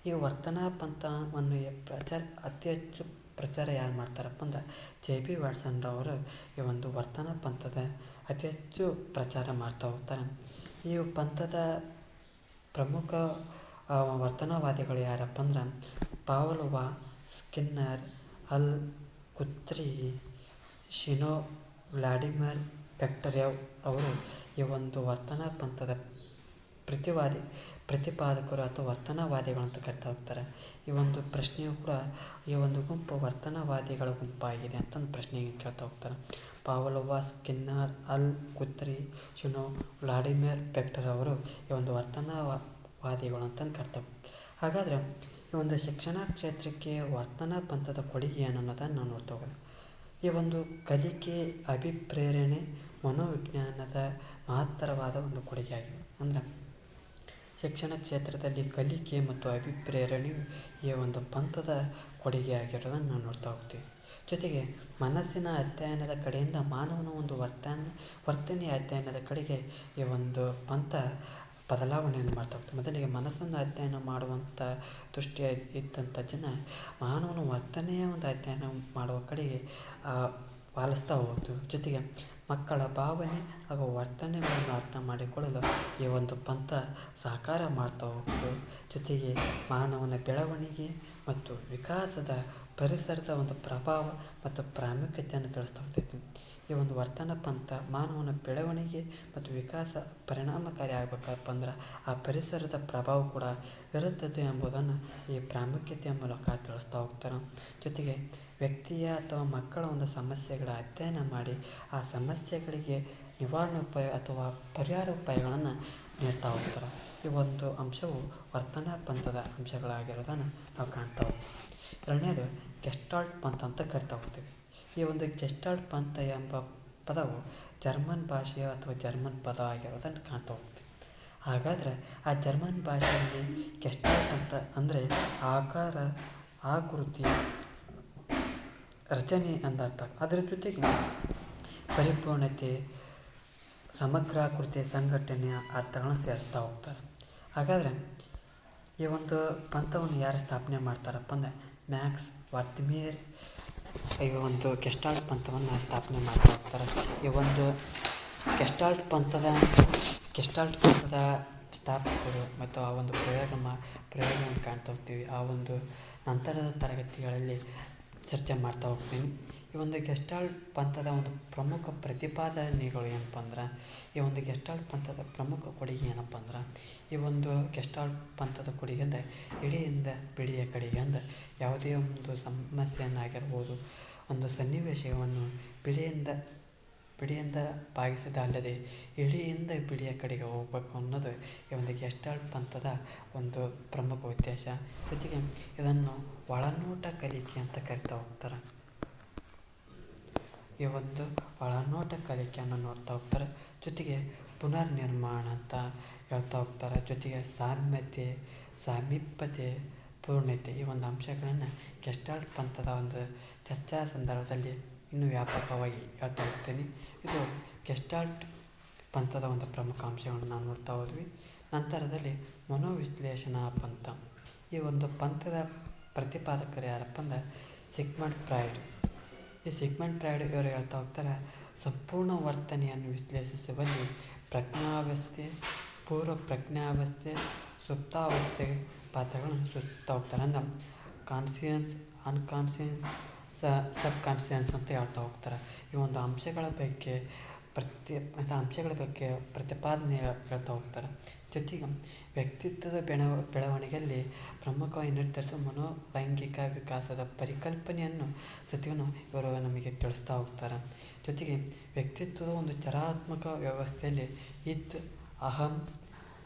ಈ ವರ್ತನಾ ಪಂಥವನ್ನು ಅತಿ ಹೆಚ್ಚು ಪ್ರಚಾರ ಯಾರು ಮಾಡ್ತಾರಪ್ಪ ಅಂದ್ರೆ JB ವಾಟ್ಸನ್ರವರು ಈ ಒಂದು ವರ್ತನಾ ಪಂಥದ ಅತಿ ಹೆಚ್ಚು ಪ್ರಚಾರ ಮಾಡ್ತಾ ಹೋಗ್ತಾರೆ. ಈ ಪಂಥದ ಪ್ರಮುಖ ವರ್ತನವಾದಿಗಳು ಯಾರಪ್ಪ ಅಂದ್ರೆ ಪಾವ್ಲೋವ್, ಸ್ಕಿನ್ನರ್, ಅಲ್ ಗುತ್ರಿ, ಶಿನೋ, ವ್ಲಾಡಿಮಿರ್ ಬೆಕ್ಟೇರಿಯವ್ ಅವರು ಈ ಒಂದು ವರ್ತನಾ ಪಂಥದ ಪ್ರತಿವಾದಿ. ಪ್ರತಿಪಾದಕರು ಅಥವಾ ವರ್ತನವಾದಿಗಳು ಅಂತ ಕರಿತಾ ಹೋಗ್ತಾರೆ. ಈ ಒಂದು ಪ್ರಶ್ನೆಯು ಕೂಡ ಈ ಒಂದು ಗುಂಪು ವರ್ತನವಾದಿಗಳ ಗುಂಪಾಗಿದೆ ಅಂತ ಒಂದು ಪ್ರಶ್ನೆ ಕೇಳ್ತಾ ಹೋಗ್ತಾರೆ. ಪಾವಲೋವ, ಸ್ಕಿನ್ನರ್, ಅಲ್ ಗುತ್ರಿ, ಶಿನೋ, ವ್ಲಾಡಿಮಿರ್ ಬೆಕ್ಟರ್ ಅವರು ಈ ಒಂದು ವರ್ತನವಾದಿಗಳು ಅಂತಂದು ಕರ್ತಾರೆ. ಹಾಗಾದರೆ ಈ ಒಂದು ಶಿಕ್ಷಣ ಕ್ಷೇತ್ರಕ್ಕೆ ವರ್ತನ ಪಂಥದ ಕೊಡುಗೆ ಏನು ಅನ್ನೋದನ್ನು ನಾವು ನೋಡ್ತಾ ಹೋಗೋಣ. ಈ ಒಂದು ಕಲಿಕೆ, ಅಭಿಪ್ರೇರಣೆ, ಮನೋವಿಜ್ಞಾನದ ಮಹತ್ತರವಾದ ಒಂದು ಕೊಡುಗೆಯಾಗಿದೆ. ಅಂದರೆ ಶಿಕ್ಷಣ ಕ್ಷೇತ್ರದಲ್ಲಿ ಕಲಿಕೆ ಮತ್ತು ಅಭಿಪ್ರೇರಣೆಯು ಈ ಒಂದು ಪಂಥದ ಕೊಡುಗೆಯಾಗಿರೋದನ್ನು ನಾವು ನೋಡ್ತಾ ಹೋಗ್ತೀವಿ. ಜೊತೆಗೆ ಮನಸ್ಸಿನ ಅಧ್ಯಯನದ ಕಡೆಯಿಂದ ಮಾನವನ ಒಂದು ವರ್ತನೆಯ ಅಧ್ಯಯನದ ಕಡೆಗೆ ಈ ಒಂದು ಪಂಥ ಬದಲಾವಣೆಯನ್ನು ಮಾಡ್ತಾ ಹೋಗ್ತದೆ. ಮೊದಲಿಗೆ ಮನಸ್ಸನ್ನು ಅಧ್ಯಯನ ಮಾಡುವಂಥ ದೃಷ್ಟಿಯ ಇದ್ದಂಥ ಜನ ಮಾನವನ ವರ್ತನೆಯ ಒಂದು ಅಧ್ಯಯನ ಮಾಡುವ ಕಡೆಗೆ ವಾಲಿಸ್ತಾ ಹೋಗ್ತು. ಜೊತೆಗೆ ಮಕ್ಕಳ ಭಾವನೆ ಹಾಗೂ ವರ್ತನೆಗಳನ್ನು ಅರ್ಥ ಮಾಡಿಕೊಳ್ಳಲು ಈ ಒಂದು ಪಂಥ ಸಹಕಾರ ಮಾಡ್ತಾ ಹೋಗ್ತು. ಜೊತೆಗೆ ಮಾನವನ ಬೆಳವಣಿಗೆ ಮತ್ತು ವಿಕಾಸದ ಪರಿಸರದ ಒಂದು ಪ್ರಭಾವ ಮತ್ತು ಪ್ರಾಮುಖ್ಯತೆಯನ್ನು ತಿಳಿಸ್ತಾ ಹೋಗ್ತೈತಿ. ಈ ಒಂದು ವರ್ತನ ಪಂಥ ಮಾನವನ ಬೆಳವಣಿಗೆ ಮತ್ತು ವಿಕಾಸ ಪರಿಣಾಮಕಾರಿ ಆಗಬೇಕಪ್ಪ ಅಂದ್ರೆ ಆ ಪರಿಸರದ ಪ್ರಭಾವ ಕೂಡ ಇರುತ್ತದೆ ಎಂಬುದನ್ನು ಈ ಪ್ರಾಮುಖ್ಯತೆಯ ಮೂಲಕ ತಿಳಿಸ್ತಾ ಹೋಗ್ತಾರೆ. ಜೊತೆಗೆ ವ್ಯಕ್ತಿಯ ಅಥವಾ ಮಕ್ಕಳ ಒಂದು ಸಮಸ್ಯೆಗಳ ಅಧ್ಯಯನ ಮಾಡಿ ಆ ಸಮಸ್ಯೆಗಳಿಗೆ ನಿವಾರಣೋಪಾಯ ಅಥವಾ ಪರಿಹಾರ ಉಪಾಯಗಳನ್ನು ನೀಡ್ತಾ ಹೋಗ್ತಾರೆ. ಈ ಒಂದು ಅಂಶವು ವರ್ತನ ಪಂಥದ ಅಂಶಗಳಾಗಿರೋದನ್ನು ನಾವು ಕಾಣ್ತಾ ಹೋಗ್ತೀವಿ. ಎರಡನೇದು ಗೆಸ್ಟಾಲ್ಟ್ ಪಂಥ ಅಂತ ಕರಿತಾ ಹೋಗ್ತೀವಿ. ಈ ಒಂದು ಗೆಸ್ಟಾಲ್ಟ್ ಪಂಥ ಎಂಬ ಪದವು ಜರ್ಮನ್ ಭಾಷೆಯ ಅಥವಾ ಜರ್ಮನ್ ಪದ ಆಗಿರೋದನ್ನು ಕಾಣ್ತಾ ಹೋಗ್ತೀವಿ. ಹಾಗಾದರೆ ಆ ಜರ್ಮನ್ ಭಾಷೆಯಲ್ಲಿ ಗೆಸ್ಟಾಲ್ಟ್ ಅಂತ ಅಂದರೆ ಆಕಾರ, ಆಕೃತಿ, ರಚನೆ ಎಂದರ್ಥ. ಅದರ ಜೊತೆಗೆ ಪರಿಪೂರ್ಣತೆ, ಸಮಗ್ರಾಕೃತಿ, ಸಂಘಟನೆಯ ಅರ್ಥಗಳನ್ನು ಸೇರಿಸ್ತಾ ಹೋಗ್ತಾರೆ. ಹಾಗಾದರೆ ಈ ಒಂದು ಪಂಥವನ್ನು ಯಾರು ಸ್ಥಾಪನೆ ಮಾಡ್ತಾರಪ್ಪ ಅಂದರೆ ಮ್ಯಾಕ್ಸ್ ವರ್ತಿಮಿಯರ್ ಈ ಒಂದು ಗೆಸ್ಟಾಲ್ಟ್ ಪಂಥವನ್ನು ಸ್ಥಾಪನೆ ಮಾಡ್ತಾ ಹೋಗ್ತಾರೆ. ಈ ಒಂದು ಗೆಸ್ಟಾಲ್ಟ್ ಪಂಥದ ಸ್ಥಾಪಕರು ಮತ್ತು ಆ ಒಂದು ಪ್ರಯೋಗವನ್ನು ಕಾಣ್ತಾ ಹೋಗ್ತೀವಿ. ಆ ಒಂದು ನಂತರದ ತರಗತಿಗಳಲ್ಲಿ ಚರ್ಚೆ ಮಾಡ್ತಾ ಹೋಗ್ತೀನಿ. ಈ ಒಂದು ಗೆಸ್ಟಾಲ್ಟ್ ಪಂಥದ ಒಂದು ಪ್ರಮುಖ ಪ್ರತಿಪಾದನೆಗಳು ಏನಪ್ಪ ಅಂದ್ರೆ ಈ ಒಂದು ಗೆಸ್ಟಾಲ್ಟ್ ಪಂಥದ ಪ್ರಮುಖ ಕೊಡುಗೆ ಏನಪ್ಪ ಅಂದ್ರೆ ಈ ಒಂದು ಗೆಸ್ಟಾಲ್ಟ್ ಪಂಥದ ಕೊಡುಗೆ ಅಂದರೆ ಇಡಿಯಿಂದ ಬಿಡಿಯ ಕಡೆಗೆ ಅಂದರೆ ಯಾವುದೇ ಒಂದು ಸಮಸ್ಯೆಯನ್ನಾಗಿರ್ಬೋದು, ಒಂದು ಸನ್ನಿವೇಶವನ್ನು ಬಿಡಿಯಿಂದ ಭಾಗಿಸಿದ ಅಲ್ಲದೆ ಇಡಿಯಿಂದ ಬಿಡಿಯ ಕಡೆಗೆ ಹೋಗಬೇಕು ಅನ್ನೋದು ಈ ಒಂದು ಗೆಸ್ಟಾಲ್ಟ್ ಪಂಥದ ಒಂದು ಪ್ರಮುಖ ಉದ್ದೇಶ. ಜೊತೆಗೆ ಇದನ್ನು ಒಳನೋಟ ಕಲಿಕೆ ಅಂತ ಕರಿತಾ ಹೋಗ್ತಾರೆ. ಈ ಒಂದು ಒಳನೋಟ ಕಲಿಕೆಯನ್ನು ನೋಡ್ತಾ ಹೋಗ್ತಾರೆ. ಜೊತೆಗೆ ಪುನರ್ನಿರ್ಮಾಣ ಅಂತ ಹೇಳ್ತಾ ಹೋಗ್ತಾರೆ. ಜೊತೆಗೆ ಸಾಮ್ಯತೆ, ಸಾಮೀಪ್ಯತೆ, ಪೂರ್ಣತೆ ಈ ಒಂದು ಅಂಶಗಳನ್ನು ಗೆಸ್ಟಾಲ್ಟ್ ಪಂಥದ ಒಂದು ಚರ್ಚಾ ಸಂದರ್ಭದಲ್ಲಿ ಇನ್ನೂ ವ್ಯಾಪಕವಾಗಿ ಹೇಳ್ತಾ ಹೋಗ್ತೀನಿ. ಇದು ಗೆಸ್ಟಾಲ್ಟ್ ಪಂಥದ ಒಂದು ಪ್ರಮುಖ ಅಂಶಗಳನ್ನು ನಾವು ನೋಡ್ತಾ ಹೋದ್ವಿ. ನಂತರದಲ್ಲಿ ಮನೋವಿಶ್ಲೇಷಣಾ ಪಂಥ. ಈ ಒಂದು ಪಂಥದ ಪ್ರತಿಪಾದಕರು ಯಾರಪ್ಪ ಅಂದ್ರೆ ಸಿಗ್ಮಂಡ್ ಫ್ರಾಯ್ಡ್. ಈ ಸಿಗ್ಮಂಡ್ ಫ್ರಾಯ್ಡ್ ಇವರು ಹೇಳ್ತಾ ಹೋಗ್ತಾರೆ, ಸಂಪೂರ್ಣ ವರ್ತನೆಯನ್ನು ವಿಶ್ಲೇಷಿಸುವಲ್ಲಿ ಪ್ರಜ್ಞಾವಸ್ಥೆ, ಪೂರ್ವ ಪ್ರಜ್ಞಾವಸ್ಥೆ, ಸುಪ್ತಾವಸ್ಥೆ ಪಾತ್ರಗಳನ್ನು ಸೂಚಿಸ್ತಾ ಹೋಗ್ತಾರೆ. ಅಂದ್ರೆ ಕಾನ್ಸಿಯನ್ಸ್, ಅನ್ಕಾನ್ಸಿಯನ್ಸ್, ಸಬ್ ಕಾನ್ಸಿಯನ್ಸ್ ಅಂತ ಹೇಳ್ತಾ ಹೋಗ್ತಾರೆ. ಈ ಒಂದು ಅಂಶಗಳ ಬಗ್ಗೆ ಪ್ರತಿಪಾದನೆ ಹೇಳ್ತಾ ಹೋಗ್ತಾರೆ. ಜೊತೆಗೆ ವ್ಯಕ್ತಿತ್ವದ ಬೆಳವಣಿಗೆಯಲ್ಲಿ ಪ್ರಮುಖವಾಗಿ ನಿರ್ಧರಿಸುವ ಮನೋಲೈಂಗಿಕ ವಿಕಾಸದ ಪರಿಕಲ್ಪನೆಯನ್ನು ಸತಿಯನ್ನು ಇವರು ನಮಗೆ ತಿಳಿಸ್ತಾ ಹೋಗ್ತಾರೆ. ಜೊತೆಗೆ ವ್ಯಕ್ತಿತ್ವದ ಒಂದು ಚರಾತ್ಮಕ ವ್ಯವಸ್ಥೆಯಲ್ಲಿ ಇದ್, ಅಹಂ,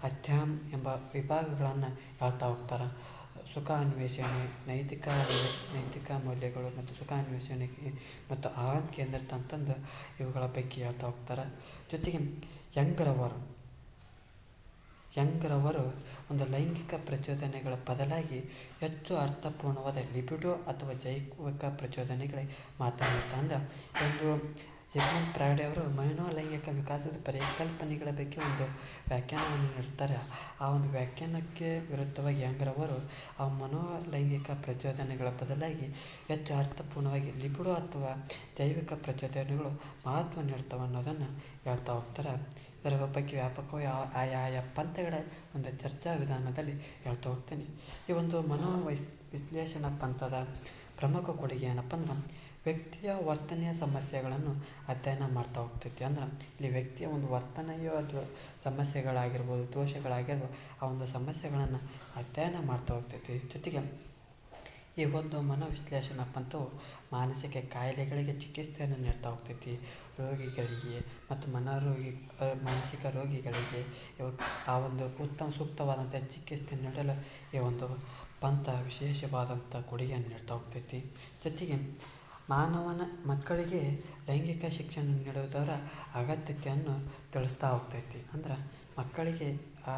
ಅಧ್ಯಾಮ್ ಎಂಬ ವಿಭಾಗಗಳನ್ನು ಹೇಳ್ತಾ ಹೋಗ್ತಾರೆ. ಸುಖ ಅನ್ವೇಷಣೆ, ನೈತಿಕ ಮೌಲ್ಯಗಳು ಮತ್ತು ಸುಖ ಅನ್ವೇಷಣೆ ಮತ್ತು ಅಹಂ ಕೇಂದ್ರಿತ ಅಂತಂದು ಇವುಗಳ ಬಗ್ಗೆ ಹೇಳ್ತಾ ಹೋಗ್ತಾರೆ. ಜೊತೆಗೆ ಯಂಗ್ರವರು ಒಂದು ಲೈಂಗಿಕ ಪ್ರಚೋದನೆಗಳ ಬದಲಾಗಿ ಹೆಚ್ಚು ಅರ್ಥಪೂರ್ಣವಾದ ಲಿಬಿಡೋ ಅಥವಾ ಜೈವಿಕ ಪ್ರಚೋದನೆಗಳಿಗೆ ಮಾತನಾಡ್ತಾರೆ. ಅಂದರೆ ಒಂದು ಸಿಗ್ಮಂಡ್ ಫ್ರಾಯ್ಡ್ ಅವರು ಮನೋಲೈಂಗಿಕ ವಿಕಾಸದ ಪರಿಕಲ್ಪನೆಗಳ ಬಗ್ಗೆ ಒಂದು ವ್ಯಾಖ್ಯಾನವನ್ನು ನೀಡ್ತಾರೆ. ಆ ಒಂದು ವ್ಯಾಖ್ಯಾನಕ್ಕೆ ವಿರುದ್ಧವಾಗಿ ಯಂಗ್ರವರು ಆ ಮನೋಲೈಂಗಿಕ ಪ್ರಚೋದನೆಗಳ ಬದಲಾಗಿ ಹೆಚ್ಚು ಅರ್ಥಪೂರ್ಣವಾಗಿ ಲಿಬಿಡೋ ಅಥವಾ ಜೈವಿಕ ಪ್ರಚೋದನೆಗಳು ಮಹತ್ವ ನೀಡ್ತವೆ ಅನ್ನೋದನ್ನು ಹೇಳ್ತಾ ಹೋಗ್ತಾರೆ. ಇದರ ಬಗ್ಗೆ ವ್ಯಾಪಕವಾಗಿ ಆಯಾಯ ಪಂಥಗಳ ಒಂದು ಚರ್ಚಾ ವಿಧಾನದಲ್ಲಿ ಹೇಳ್ತಾ ಹೋಗ್ತೀನಿ. ಈ ಒಂದು ವಿಶ್ಲೇಷಣಾ ಪಂಥದ ಪ್ರಮುಖ ಕೊಡುಗೆ ಏನಪ್ಪ ಅಂದ್ರೆ ವ್ಯಕ್ತಿಯ ವರ್ತನೆಯ ಸಮಸ್ಯೆಗಳನ್ನು ಅಧ್ಯಯನ ಮಾಡ್ತಾ ಹೋಗ್ತೈತಿ. ಅಂದ್ರೆ ಇಲ್ಲಿ ವ್ಯಕ್ತಿಯ ಒಂದು ವರ್ತನೆಯೋ ಅಥವಾ ಸಮಸ್ಯೆಗಳಾಗಿರ್ಬೋದು, ದೋಷಗಳಾಗಿರ್ಬೋದು, ಆ ಒಂದು ಸಮಸ್ಯೆಗಳನ್ನು ಅಧ್ಯಯನ ಮಾಡ್ತಾ ಹೋಗ್ತೈತಿ. ಜೊತೆಗೆ ಈ ಒಂದು ಮನೋವಿಶ್ಲೇಷಣಾ ಪಂಥವು ಮಾನಸಿಕ ಕಾಯಿಲೆಗಳಿಗೆ ಚಿಕಿತ್ಸೆಯನ್ನು ನೀಡ್ತಾ ಹೋಗ್ತೈತಿ. ರೋಗಿಗಳಿಗೆ ಮತ್ತು ಮಾನಸಿಕ ರೋಗಿಗಳಿಗೆ ಆ ಒಂದು ಸೂಕ್ತವಾದಂಥ ಚಿಕಿತ್ಸೆ ನೀಡಲು ಈ ಒಂದು ಪಂಥ ವಿಶೇಷವಾದಂಥ ಕೊಡುಗೆಯನ್ನು ನೀಡ್ತಾ ಹೋಗ್ತೈತಿ. ಜೊತೆಗೆ ಮಕ್ಕಳಿಗೆ ಲೈಂಗಿಕ ಶಿಕ್ಷಣ ನೀಡುವುದರ ಅಗತ್ಯತೆಯನ್ನು ತಿಳಿಸ್ತಾ ಹೋಗ್ತೈತಿ. ಅಂದ್ರೆ ಮಕ್ಕಳಿಗೆ ಆ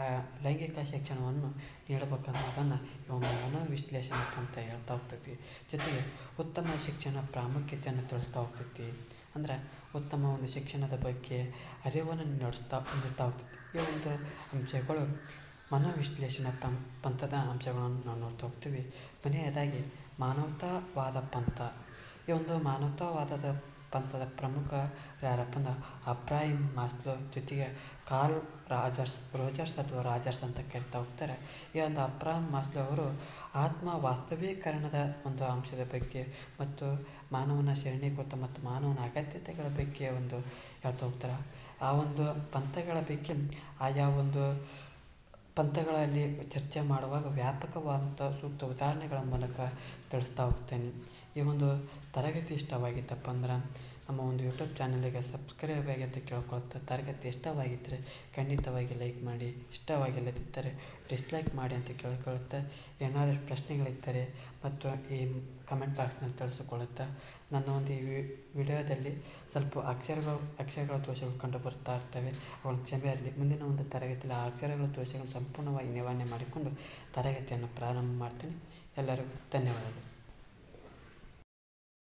ಲೈಂಗಿಕ ಶಿಕ್ಷಣವನ್ನು ನೀಡಬೇಕನ್ನೋದನ್ನು ಈ ಒಂದು ಮನೋವಿಶ್ಲೇಷಣೆ ಅಂತ ಹೇಳ್ತಾ ಹೋಗ್ತೈತಿ. ಜೊತೆಗೆ ಉತ್ತಮ ಶಿಕ್ಷಣ ಪ್ರಾಮುಖ್ಯತೆಯನ್ನು ತಿಳಿಸ್ತಾ ಹೋಗ್ತೈತಿ. ಅಂದ್ರೆ ಉತ್ತಮ ಒಂದು ಶಿಕ್ಷಣದ ಬಗ್ಗೆ ಅರಿವನ್ನು ನೀಡ್ತಾ ಹೋಗ್ತೈತಿ. ಈ ಒಂದು ಅಂಶಗಳು ಮನೋವಿಶ್ಲೇಷಣಾ ಪಂಥದ ಅಂಶಗಳನ್ನು ನಾವು ನೋಡ್ತಾ ಹೋಗ್ತೀವಿ. ಕೊನೆಯದಾಗಿ ಮಾನವತಾವಾದ ಪಂಥ. ಈ ಒಂದು ಮಾನವತಾವಾದದ ಪಂಥದ ಪ್ರಮುಖ ಯಾರಪ್ಪ ಅಂದ್ರೆ ಅಬ್ರಾಹಿಂ ಮಾಸ್ಲೋ, ಜೊತೆಗೆ ಕಾರ್ಲ್ ರೋಜರ್ಸ್ ಅಥವಾ ರಾಜರ್ಸ್ ಅಂತ ಕರಿತಾ ಹೋಗ್ತಾರೆ. ಈ ಒಂದು ಅಬ್ರಾಹಿಂ ಮಾಸ್ಲೋ ಅವರು ಆತ್ಮ ವಾಸ್ತವೀಕರಣದ ಒಂದು ಅಂಶದ ಬಗ್ಗೆ ಮತ್ತು ಮಾನವನ ಶ್ರೇಣೀಕೃತ ಮತ್ತು ಮಾನವನ ಅಗತ್ಯತೆಗಳ ಬಗ್ಗೆ ಒಂದು ಹೇಳ್ತಾ ಹೋಗ್ತಾರೆ. ಆ ಒಂದು ಪಂಥಗಳ ಬಗ್ಗೆ ಆಯಾ ಒಂದು ಪಂಥಗಳಲ್ಲಿ ಚರ್ಚೆ ಮಾಡುವಾಗ ವ್ಯಾಪಕವಾದಂಥ ಸೂಕ್ತ ಉದಾಹರಣೆಗಳ ಮೂಲಕ ತಿಳಿಸ್ತಾ ಹೋಗ್ತೇನೆ. ಈ ಒಂದು ತರಗತಿ ಇಷ್ಟವಾಗಿತ್ತಪ್ಪ ಅಂದ್ರೆ ನಮ್ಮ ಒಂದು ಯೂಟ್ಯೂಬ್ ಚಾನಲಿಗೆ ಸಬ್ಸ್ಕ್ರೈಬ್ ಆಗಿ ಅಂತ ಕೇಳ್ಕೊಳ್ತಾ, ತರಗತಿ ಇಷ್ಟವಾಗಿದ್ದರೆ ಖಂಡಿತವಾಗಿ ಲೈಕ್ ಮಾಡಿ, ಇಷ್ಟವಾಗಿಲ್ಲದಿದ್ದರೆ ಡಿಸ್ಲೈಕ್ ಮಾಡಿ ಅಂತ ಕೇಳ್ಕೊಳುತ್ತಾ, ಏನಾದರೂ ಪ್ರಶ್ನೆಗಳಿದ್ದರೆ ಮತ್ತು ಈ ಕಮೆಂಟ್ ಬಾಕ್ಸ್ನಲ್ಲಿ ತಿಳಿಸಿಕೊಳ್ಳುತ್ತಾ, ನನ್ನ ಒಂದು ಈ ವಿಡಿಯೋದಲ್ಲಿ ಸ್ವಲ್ಪ ಅಕ್ಷರಗಳ ದೋಷಗಳು ಕಂಡು ಬರ್ತಾ ಇರ್ತವೆ, ಅವುಗಳನ್ನು ಕ್ಷಮೆ ಇರಲಿ. ಮುಂದಿನ ಒಂದು ತರಗತಿಯಲ್ಲಿ ಆ ಅಕ್ಷರಗಳ ದೋಷಗಳನ್ನು ಸಂಪೂರ್ಣವಾಗಿ ನಿವಾರಣೆ ಮಾಡಿಕೊಂಡು ತರಗತಿಯನ್ನು ಪ್ರಾರಂಭ ಮಾಡ್ತೀನಿ. ಎಲ್ಲರಿಗೂ ಧನ್ಯವಾದಗಳು.